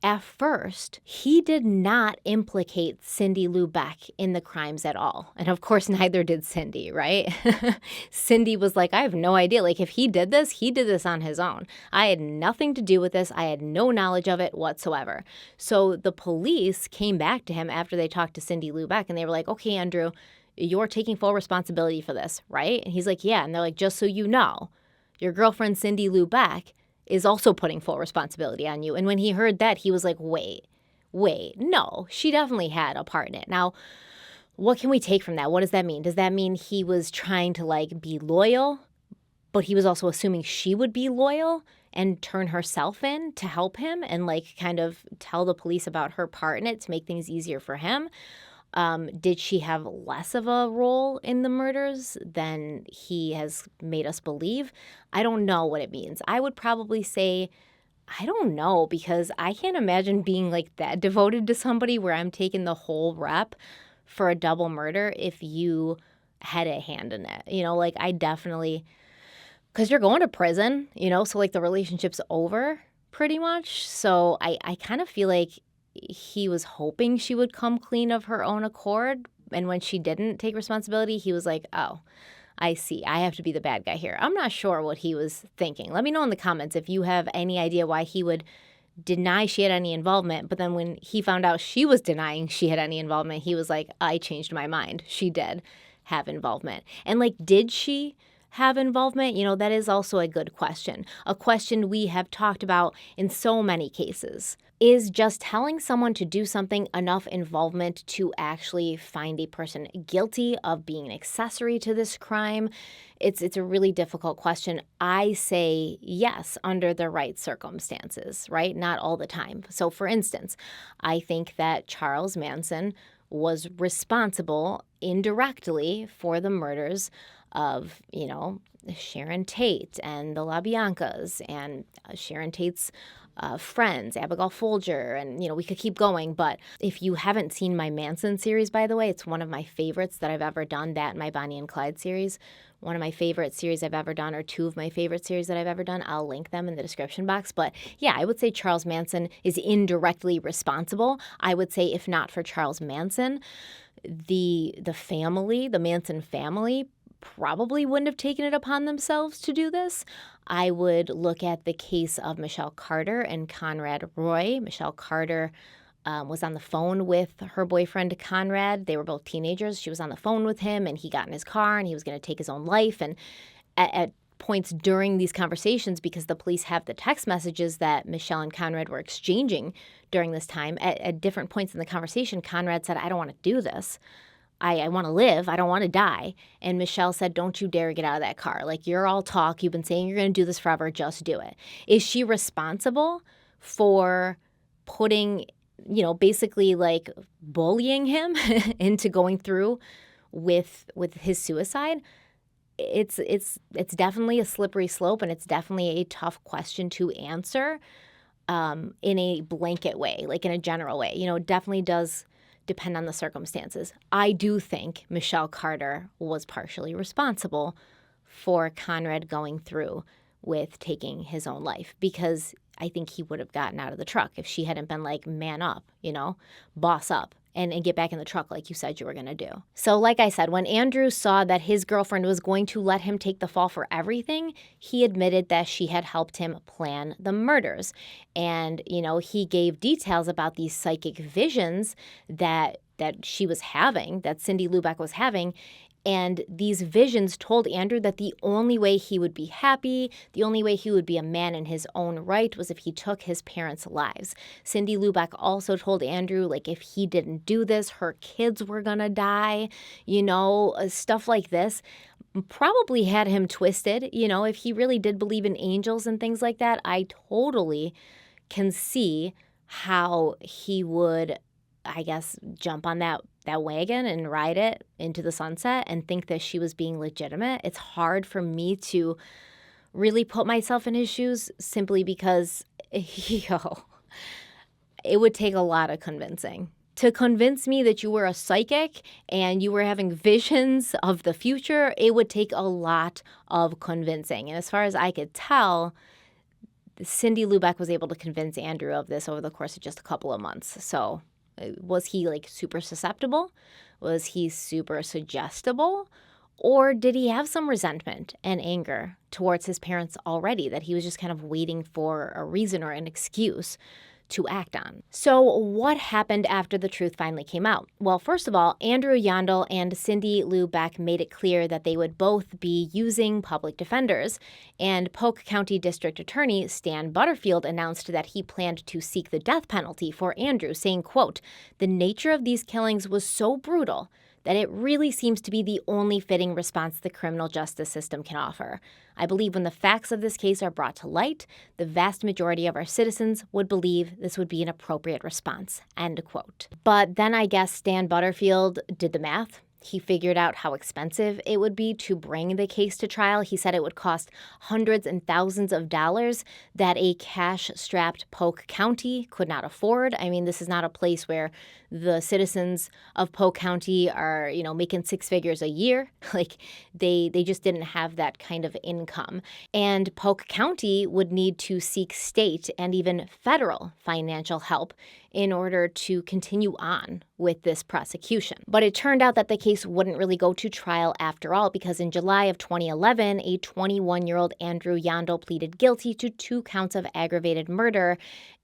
[SPEAKER 2] At first, he did not implicate Cindy Lou Beck in the crimes at all. And of course, neither did Cindy, right? Cindy was like, I have no idea. Like, if he did this on his own. I had nothing to do with this. I had no knowledge of it whatsoever. So the police came back to him after they talked to Cindy Lou Beck, and they were like, okay, Andrew, you're taking full responsibility for this, right? And he's like, yeah. And they're like, just so you know, your girlfriend, Cindy Lou Beck, is also putting full responsibility on you. And when he heard that, he was like, wait, no, she definitely had a part in it. Now, what can we take from that? What does that mean? Does that mean he was trying to like be loyal, but he was also assuming she would be loyal and turn herself in to help him and like kind of tell the police about her part in it to make things easier for him? Did she have less of a role in the murders than he has made us believe? I don't know what it means. I would probably say, I don't know, because I can't imagine being like that devoted to somebody where I'm taking the whole rep for a double murder if you had a hand in it. You know, like I definitely, because you're going to prison, you know, so like the relationship's over pretty much. So I kind of feel like he was hoping she would come clean of her own accord. And when she didn't take responsibility, he was like, oh, I see. I have to be the bad guy here. I'm not sure what he was thinking. Let me know in the comments if you have any idea why he would deny she had any involvement. But then when he found out she was denying she had any involvement, he was like, I changed my mind. She did have involvement. And like, did she have involvement? You know, that is also a good question. A question we have talked about in so many cases. Is just telling someone to do something enough involvement to actually find a person guilty of being an accessory to this crime? It's a really difficult question. I say yes, under the right circumstances, right? Not all the time. So for instance, I think that Charles Manson was responsible indirectly for the murders of, you know, Sharon Tate and the LaBiancas and Sharon Tate's friends, Abigail Folger, and, you know, we could keep going. But if you haven't seen my Manson series, by the way, it's one of my favorites that I've ever done, that and my Bonnie and Clyde series. One of my favorite series I've ever done, or two of my favorite series that I've ever done. I'll link them in the description box. But yeah, I would say Charles Manson is indirectly responsible. I would say if not for Charles Manson, the family, the Manson family, probably wouldn't have taken it upon themselves to do this. I would look at the case of Michelle Carter and Conrad Roy. Michelle Carter was on the phone with her boyfriend, Conrad. They were both teenagers. She was on the phone with him, and he got in his car, and he was going to take his own life. And at points during these conversations, because the police have the text messages that Michelle and Conrad were exchanging during this time, at different points in the conversation, Conrad said, I don't want to do this. I want to live. I don't want to die. And Michelle said, don't you dare get out of that car. Like, you're all talk. You've been saying you're going to do this forever. Just do it. Is she responsible for putting, you know, basically like bullying him into going through with his suicide? It's definitely a slippery slope, and it's definitely a tough question to answer in a blanket way, like in a general way. You know, it definitely does depend on the circumstances. I do think Michelle Carter was partially responsible for Conrad going through with taking his own life, because I think he would have gotten out of the truck if she hadn't been like, man up, you know, boss up. And get back in the truck like you said you were going to do. So like I said, when Andrew saw that his girlfriend was going to let him take the fall for everything, he admitted that she had helped him plan the murders. And, you know, he gave details about these psychic visions that she was having, that Cindy Lou Beck was having. And these visions told Andrew that the only way he would be happy, the only way he would be a man in his own right, was if he took his parents' lives. Cindy Lou Beck also told Andrew, like, if he didn't do this, her kids were gonna die, you know, stuff like this. Probably had him twisted, you know, if he really did believe in angels and things like that. I totally can see how he would, I guess, jump on that wagon and ride it into the sunset and think that she was being legitimate. It's hard for me to really put myself in his shoes, simply because, it would take a lot of convincing To convince me that you were a psychic and you were having visions of the future, it would take a lot of convincing. And as far as I could tell, Cindy Lubeck was able to convince Andrew of this over the course of just a couple of months. So was he like super susceptible? Was he super suggestible? Or did he have some resentment and anger towards his parents already that he was just kind of waiting for a reason or an excuse to act on? So what happened after the truth finally came out? Well, first of all, Andrew Yandel and Cindy Lubeck made it clear that they would both be using public defenders, and Polk County District Attorney Stan Butterfield announced that he planned to seek the death penalty for Andrew, saying, quote, "The nature of these killings was so brutal that it really seems to be the only fitting response the criminal justice system can offer. I believe when the facts of this case are brought to light, the vast majority of our citizens would believe this would be an appropriate response," end quote. But then I guess Stan Butterfield did the math. He figured out how expensive it would be to bring the case to trial. He said it would cost hundreds and thousands of dollars that a cash-strapped Polk County could not afford. I mean, this is not a place where the citizens of Polk County are, making six figures a year. Like, they just didn't have that kind of income. And Polk County would need to seek state and even federal financial help in order to continue on with this prosecution. But it turned out that the case wouldn't really go to trial after all, because in July of 2011, a 21-year-old Andrew Yandel pleaded guilty to 2 counts of aggravated murder.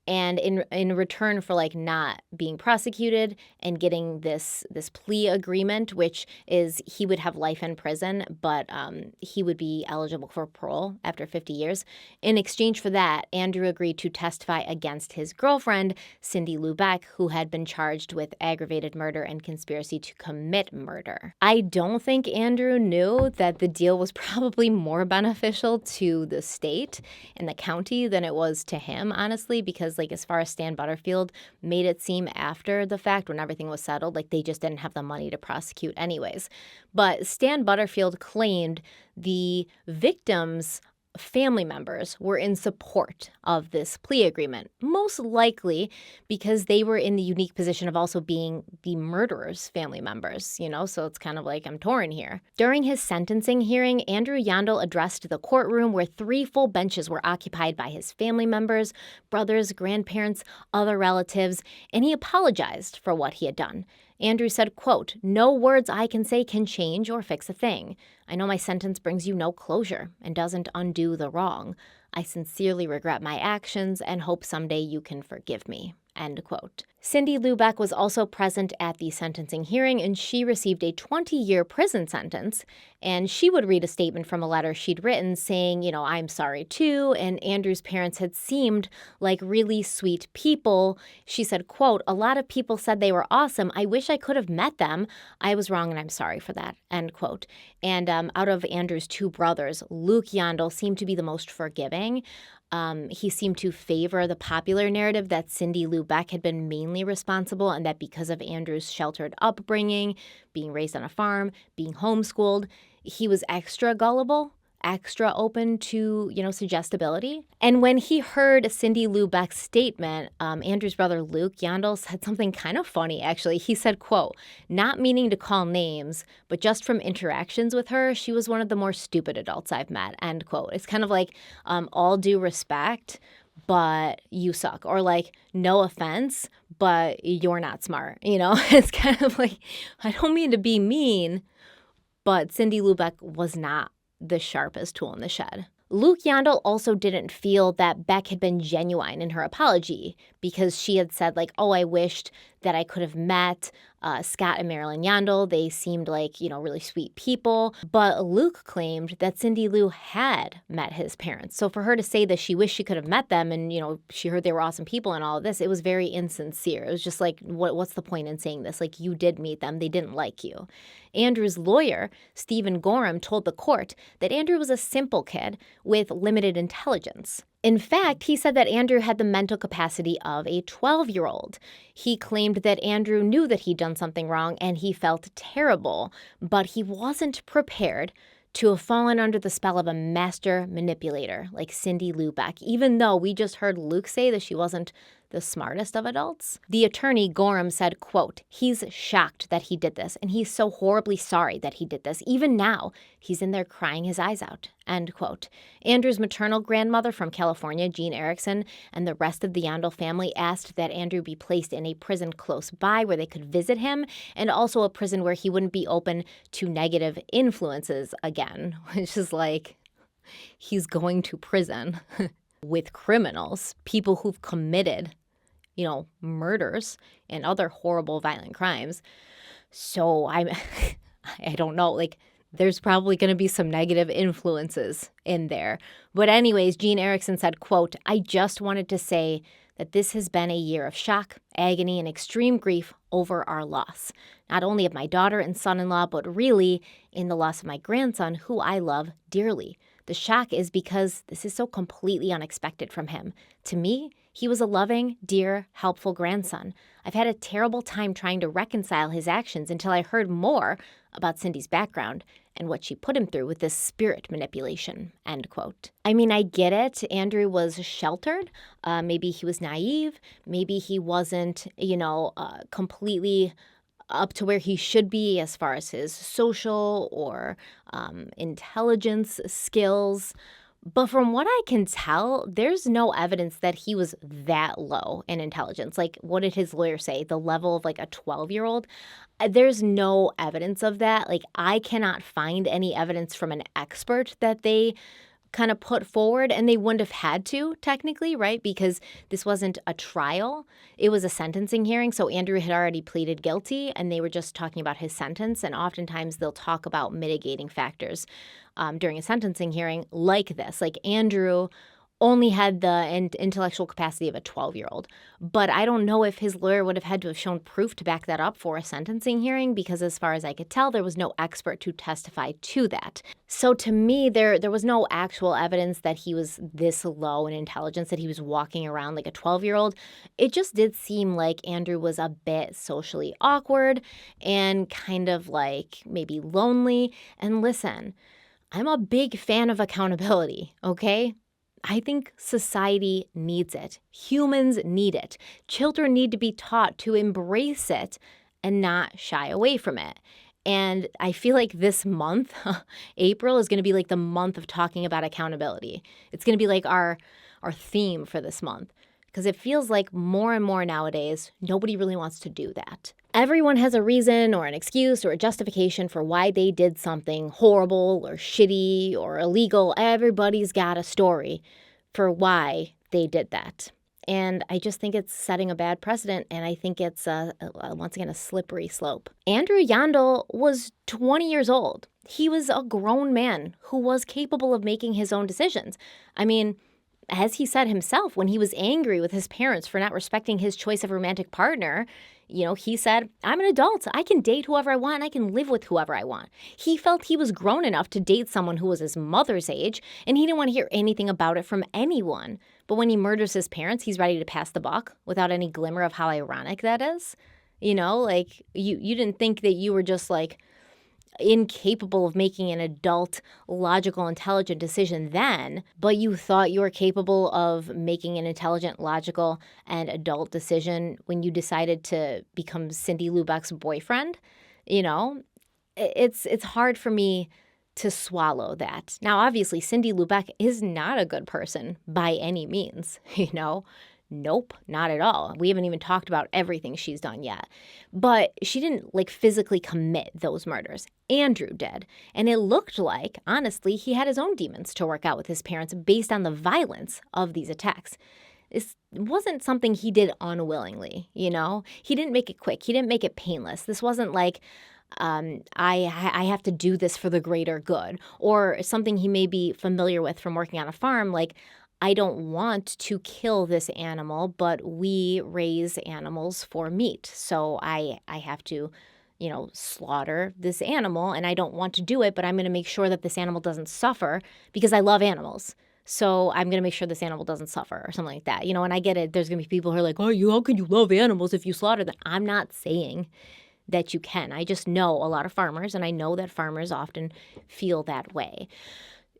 [SPEAKER 2] And in return for not being prosecuted and getting this plea agreement, which is he would have life in prison, but he would be eligible for parole after 50 years. In exchange for that, Andrew agreed to testify against his girlfriend, Cindy Lubeck, who had been charged with aggravated murder and conspiracy to commit murder. I don't think Andrew knew that the deal was probably more beneficial to the state and the county than it was to him, honestly, because as far as Stan Butterfield made it seem after the fact, when everything was settled, they just didn't have the money to prosecute anyways. But Stan Butterfield claimed the victims' family members were in support of this plea agreement, most likely because they were in the unique position of also being the murderer's family members, so it's kind of I'm torn here. During his sentencing hearing, Andrew Yandel addressed the courtroom where 3 full benches were occupied by his family members, brothers, grandparents, other relatives, and he apologized for what he had done. Andrew said, quote, "No words I can say can change or fix a thing. I know my sentence brings you no closure and doesn't undo the wrong. I sincerely regret my actions and hope someday you can forgive me," end quote. Cindy Lubeck was also present at the sentencing hearing, and she received a 20-year prison sentence. And she would read a statement from a letter she'd written saying, "I'm sorry too." And Andrew's parents had seemed like really sweet people. She said, quote, "A lot of people said they were awesome. I wish I could have met them. I was wrong and I'm sorry for that," end quote. And out of Andrew's 2 brothers, Luke Yandel seemed to be the most forgiving. He seemed to favor the popular narrative that Cindy Lubeck had been mainly responsible, and that because of Andrew's sheltered upbringing, being raised on a farm, being homeschooled, he was extra gullible, extra open to, suggestibility. And when he heard Cindy Lubeck's statement, Andrew's brother Luke Yandel said something kind of funny, actually. He said, quote, "Not meaning to call names, but just from interactions with her, she was one of the more stupid adults I've met," end quote. It's kind of all due respect, but you suck. Or no offense, but you're not smart. It's kind of I don't mean to be mean, but Cindy Lubeck was not the sharpest tool in the shed. Luke Yandel also didn't feel that Beck had been genuine in her apology, because she had said "Oh, I wished that I could have met Scott and Marilyn Yandel. They seemed really sweet people." But Luke claimed that Cindy Lou had met his parents. So for her to say that she wished she could have met them and, she heard they were awesome people and all of this, it was very insincere. It was just what's the point in saying this? You did meet them. They didn't like you. Andrew's lawyer, Stephen Gorham, told the court that Andrew was a simple kid with limited intelligence. In fact, he said that Andrew had the mental capacity of a 12-year-old. He claimed that Andrew knew that he'd done something wrong and he felt terrible, but he wasn't prepared to have fallen under the spell of a master manipulator like Cindy Lubeck, even though we just heard Luke say that she wasn't the smartest of adults. The attorney, Gorham, said, quote, "He's shocked that he did this, and he's so horribly sorry that he did this. Even now, he's in there crying his eyes out," end quote. Andrew's maternal grandmother from California, Jean Erickson, and the rest of the Yandel family asked that Andrew be placed in a prison close by where they could visit him, and also a prison where he wouldn't be open to negative influences again, which is like, he's going to prison with criminals, people who've committed, murders and other horrible violent crimes. So I don't know, there's probably going to be some negative influences in there. But anyways, Jean Erickson said, quote, "I just wanted to say that this has been a year of shock, agony, and extreme grief over our loss, not only of my daughter and son-in-law, but really in the loss of my grandson, who I love dearly. The shock is because this is so completely unexpected from him. To me, he was a loving, dear, helpful grandson. I've had a terrible time trying to reconcile his actions until I heard more about Cindy's background and what she put him through with this spirit manipulation," end quote. I mean, I get it. Andrew was sheltered. Maybe he was naive. Maybe he wasn't, completely up to where he should be as far as his social or intelligence skills. But from what I can tell, there's no evidence that he was that low in intelligence. What did his lawyer say? The level of a 12-year-old? There's no evidence of that. I cannot find any evidence from an expert that they kind of put forward, and they wouldn't have had to technically, right? Because this wasn't a trial. It was a sentencing hearing. So Andrew had already pleaded guilty, and they were just talking about his sentence. And oftentimes they'll talk about mitigating factors during a sentencing hearing like this. Andrew only had the intellectual capacity of a 12-year-old. But I don't know if his lawyer would have had to have shown proof to back that up for a sentencing hearing, because as far as I could tell, there was no expert to testify to that. So to me, there was no actual evidence that he was this low in intelligence, that he was walking around like a 12-year-old. It just did seem like Andrew was a bit socially awkward and kind of maybe lonely. And listen, I'm a big fan of accountability, okay? I think society needs it. Humans need it. Children need to be taught to embrace it and not shy away from it. And I feel like this month, April, is going to be the month of talking about accountability. It's going to be our theme for this month, because it feels like more and more nowadays, nobody really wants to do that. Everyone has a reason or an excuse or a justification for why they did something horrible or shitty or illegal. Everybody's got a story for why they did that. And I just think it's setting a bad precedent, and I think it's, once again, a slippery slope. Andrew Yandel was 20 years old. He was a grown man who was capable of making his own decisions. I mean, as he said himself, when he was angry with his parents for not respecting his choice of romantic partner, he said, "I'm an adult. I can date whoever I want. And I can live with whoever I want." He felt he was grown enough to date someone who was his mother's age, and he didn't want to hear anything about it from anyone. But when he murders his parents, he's ready to pass the buck without any glimmer of how ironic that is. You didn't think that you were just incapable of making an adult, logical, intelligent decision then, but you thought you were capable of making an intelligent, logical, and adult decision when you decided to become Cindy Lubeck's boyfriend. It's hard for me to swallow that. Now, obviously, Cindy Lubeck is not a good person by any means, Nope, not at all. We haven't even talked about everything she's done yet. But she didn't physically commit those murders. Andrew did. And it looked like, honestly, he had his own demons to work out with his parents based on the violence of these attacks. This wasn't something he did unwillingly, He didn't make it quick. He didn't make it painless. This wasn't I have to do this for the greater good, or something he may be familiar with from working on a farm, I don't want to kill this animal, but we raise animals for meat. So I have to, slaughter this animal, and I don't want to do it, but I'm going to make sure that this animal doesn't suffer because I love animals. So I'm going to make sure this animal doesn't suffer or something like that. And I get it. There's going to be people who are like, oh, how can you love animals if you slaughter them? I'm not saying that you can. I just know a lot of farmers, and I know that farmers often feel that way.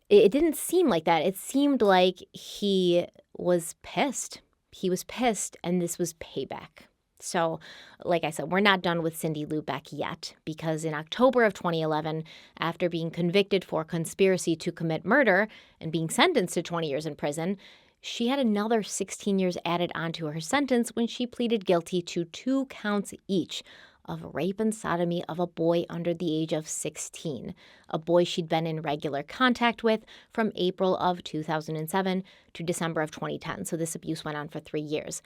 [SPEAKER 2] It didn't seem like that. It seemed like he was pissed He was pissed, and this was payback. So, like I said, we're not done with Cindy Lou Beck yet, because in October of 2011, after being convicted for conspiracy to commit murder and being sentenced to 20 years in prison, she had another 16 years added onto her sentence when she pleaded guilty to 2 counts each of rape and sodomy of a boy under the age of 16, a boy she'd been in regular contact with from April of 2007 to December of 2010. So this abuse went on for 3 years.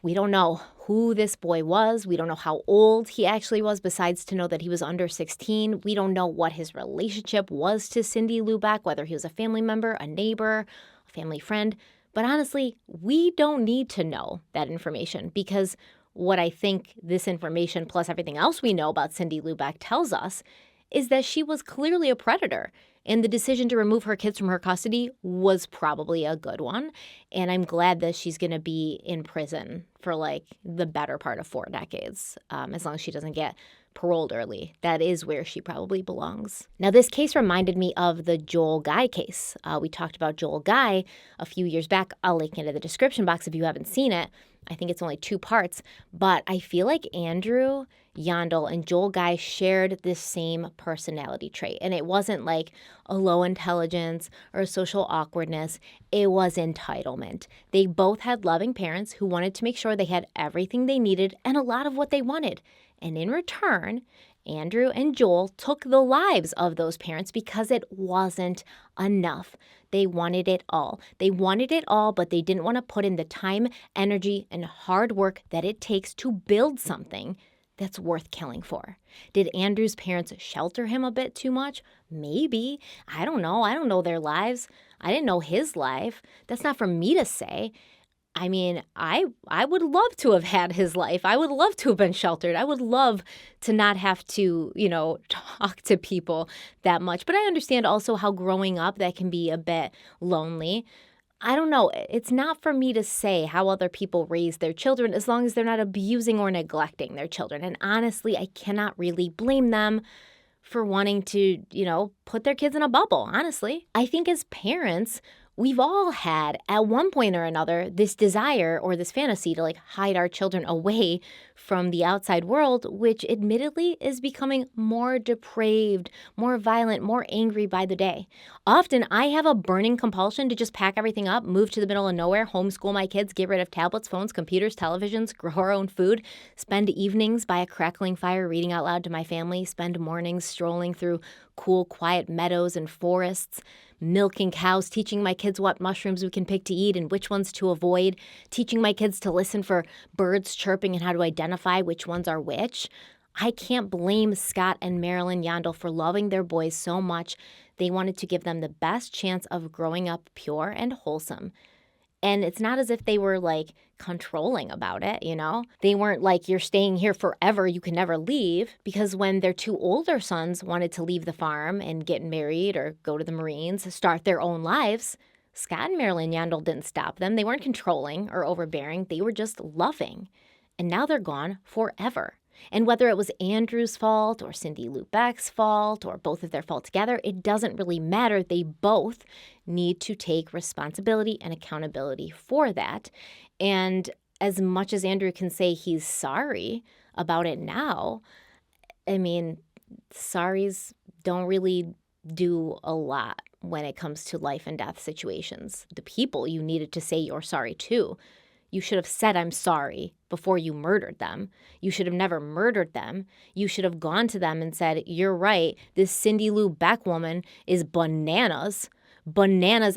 [SPEAKER 2] We don't know who this boy was. We don't know how old he actually was, besides to know that he was under 16. We don't know what his relationship was to Cindy Lou Beck, whether he was a family member, a neighbor, a family friend. But honestly, we don't need to know that information, because what I think this information, plus everything else we know about Cindy Lou Beck, tells us is that she was clearly a predator. And the decision to remove her kids from her custody was probably a good one. And I'm glad that she's going to be in prison for like the better part of 4 decades, as long as she doesn't get paroled early. That is where she probably belongs. Now, this case reminded me of the Joel Guy case. We talked about Joel Guy a few years back. I'll link into the description box if you haven't seen it. I think it's only 2 parts, but I feel like Andrew Yandel and Joel Guy shared this same personality trait. And it wasn't like a low intelligence or social awkwardness. It was entitlement. They both had loving parents who wanted to make sure they had everything they needed and a lot of what they wanted. And in return, Andrew and Joel took the lives of those parents because it wasn't enough. They wanted it all. They wanted it all, but they didn't want to put in the time, energy, and hard work that it takes to build something that's worth killing for. Did Andrew's parents shelter him a bit too much? Maybe. I don't know. I don't know their lives. I didn't know his life. That's not for me to say. I mean, I would love to have had his life. I would love to have been sheltered. I would love to not have to, talk to people that much. But I understand also how growing up that can be a bit lonely. I don't know. It's not for me to say how other people raise their children as long as they're not abusing or neglecting their children. And honestly, I cannot really blame them for wanting to, put their kids in a bubble, honestly. I think as parents, we've all had, at one point or another, this desire or this fantasy to hide our children away from the outside world, which admittedly is becoming more depraved, more violent, more angry by the day. Often I have a burning compulsion to just pack everything up, move to the middle of nowhere, homeschool my kids, get rid of tablets, phones, computers, televisions, grow our own food, spend evenings by a crackling fire reading out loud to my family, spend mornings strolling through cool, quiet meadows and forests, milking cows, teaching my kids what mushrooms we can pick to eat and which ones to avoid, teaching my kids to listen for birds chirping and how to identify which ones are which. I can't blame Scott and Marilyn Yandel for loving their boys so much. They wanted to give them the best chance of growing up pure and wholesome. And it's not as if they were controlling about it, They weren't like, you're staying here forever, you can never leave. Because when their 2 older sons wanted to leave the farm and get married or go to the Marines, start their own lives, Scott and Marilyn Yandel didn't stop them. They weren't controlling or overbearing. They were just loving. And now they're gone forever. And whether it was Andrew's fault or Cindy Lou Beck's fault or both of their fault together, it doesn't really matter. They both need to take responsibility and accountability for that. And as much as Andrew can say he's sorry about it now, I mean, sorries don't really do a lot when it comes to life and death situations. The people you needed to say you're sorry to, you should have said, I'm sorry, before you murdered them. You should have never murdered them. You should have gone to them and said, you're right, this Cindy Lou Beck woman is bananas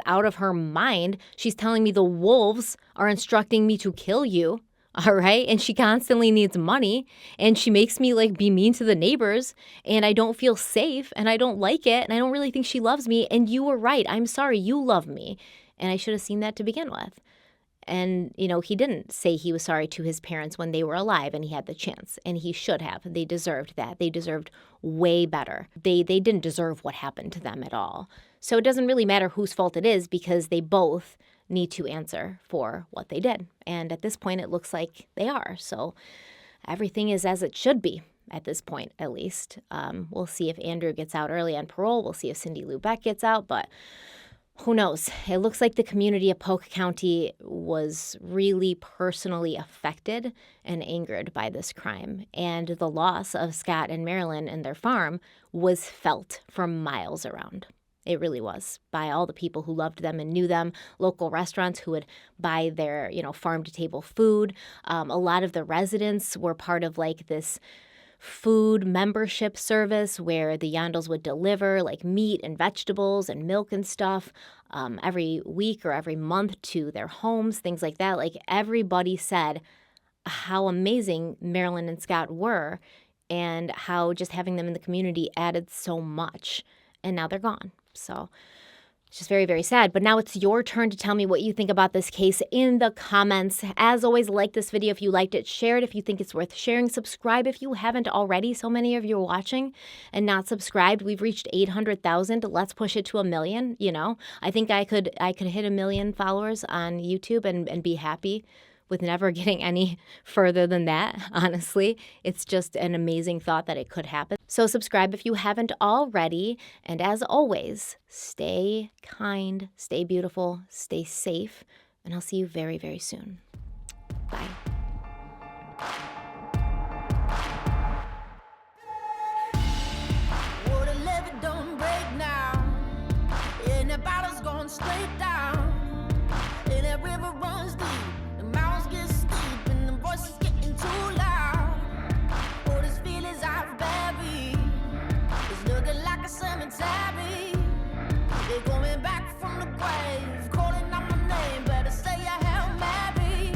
[SPEAKER 2] out of her mind. She's telling me the wolves are instructing me to kill you, all right? And she constantly needs money, and she makes me be mean to the neighbors, and I don't feel safe, and I don't like it, and I don't really think she loves me, and you were right. I'm sorry, you love me. And I should have seen that to begin with. And, he didn't say he was sorry to his parents when they were alive and he had the chance. And he should have. They deserved that. They deserved way better. They didn't deserve what happened to them at all. So it doesn't really matter whose fault it is because they both need to answer for what they did. And at this point, it looks like they are. So everything is as it should be at this point, at least. We'll see if Andrew gets out early on parole. We'll see if Cindy Lou Beck gets out. But Who knows? It looks like the community of Polk County was really personally affected and angered by this crime. And the loss of Scott and Marilyn and their farm was felt for miles around. It really was, by all the people who loved them and knew them, local restaurants who would buy their, farm-to-table food. A lot of the residents were part of like this food membership service where the Yandels would deliver like meat and vegetables and milk and stuff every week or every month to their homes, things like that. Like everybody said how amazing Marilyn and Scott were and how just having them in the community added so much. And now they're gone. So it's just very, very sad. But now it's your turn to tell me what you think about this case in the comments. As always, like this video if you liked it. Share it if you think it's worth sharing. Subscribe if you haven't already. So many of you are watching and not subscribed. We've reached 800,000. Let's push it to 1 million. I think I could hit 1 million followers on YouTube and be happy with never getting any further than that, honestly. It's just an amazing thought that it could happen. So subscribe if you haven't already. And as always, stay kind, stay beautiful, stay safe, and I'll see you very, very soon. Bye.
[SPEAKER 1] Straight down, and that river runs deep. The mountains get steep, and the voices getting too loud. All these feelings I've buried, it's looking like a cemetery. They're coming back from the grave, calling out my name. Better say a Hail Mary.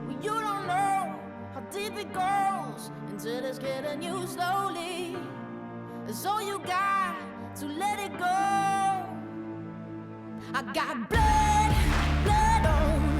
[SPEAKER 1] Well, you don't know how deep it goes until it's killing you slowly. So you got to let it go. I got blood on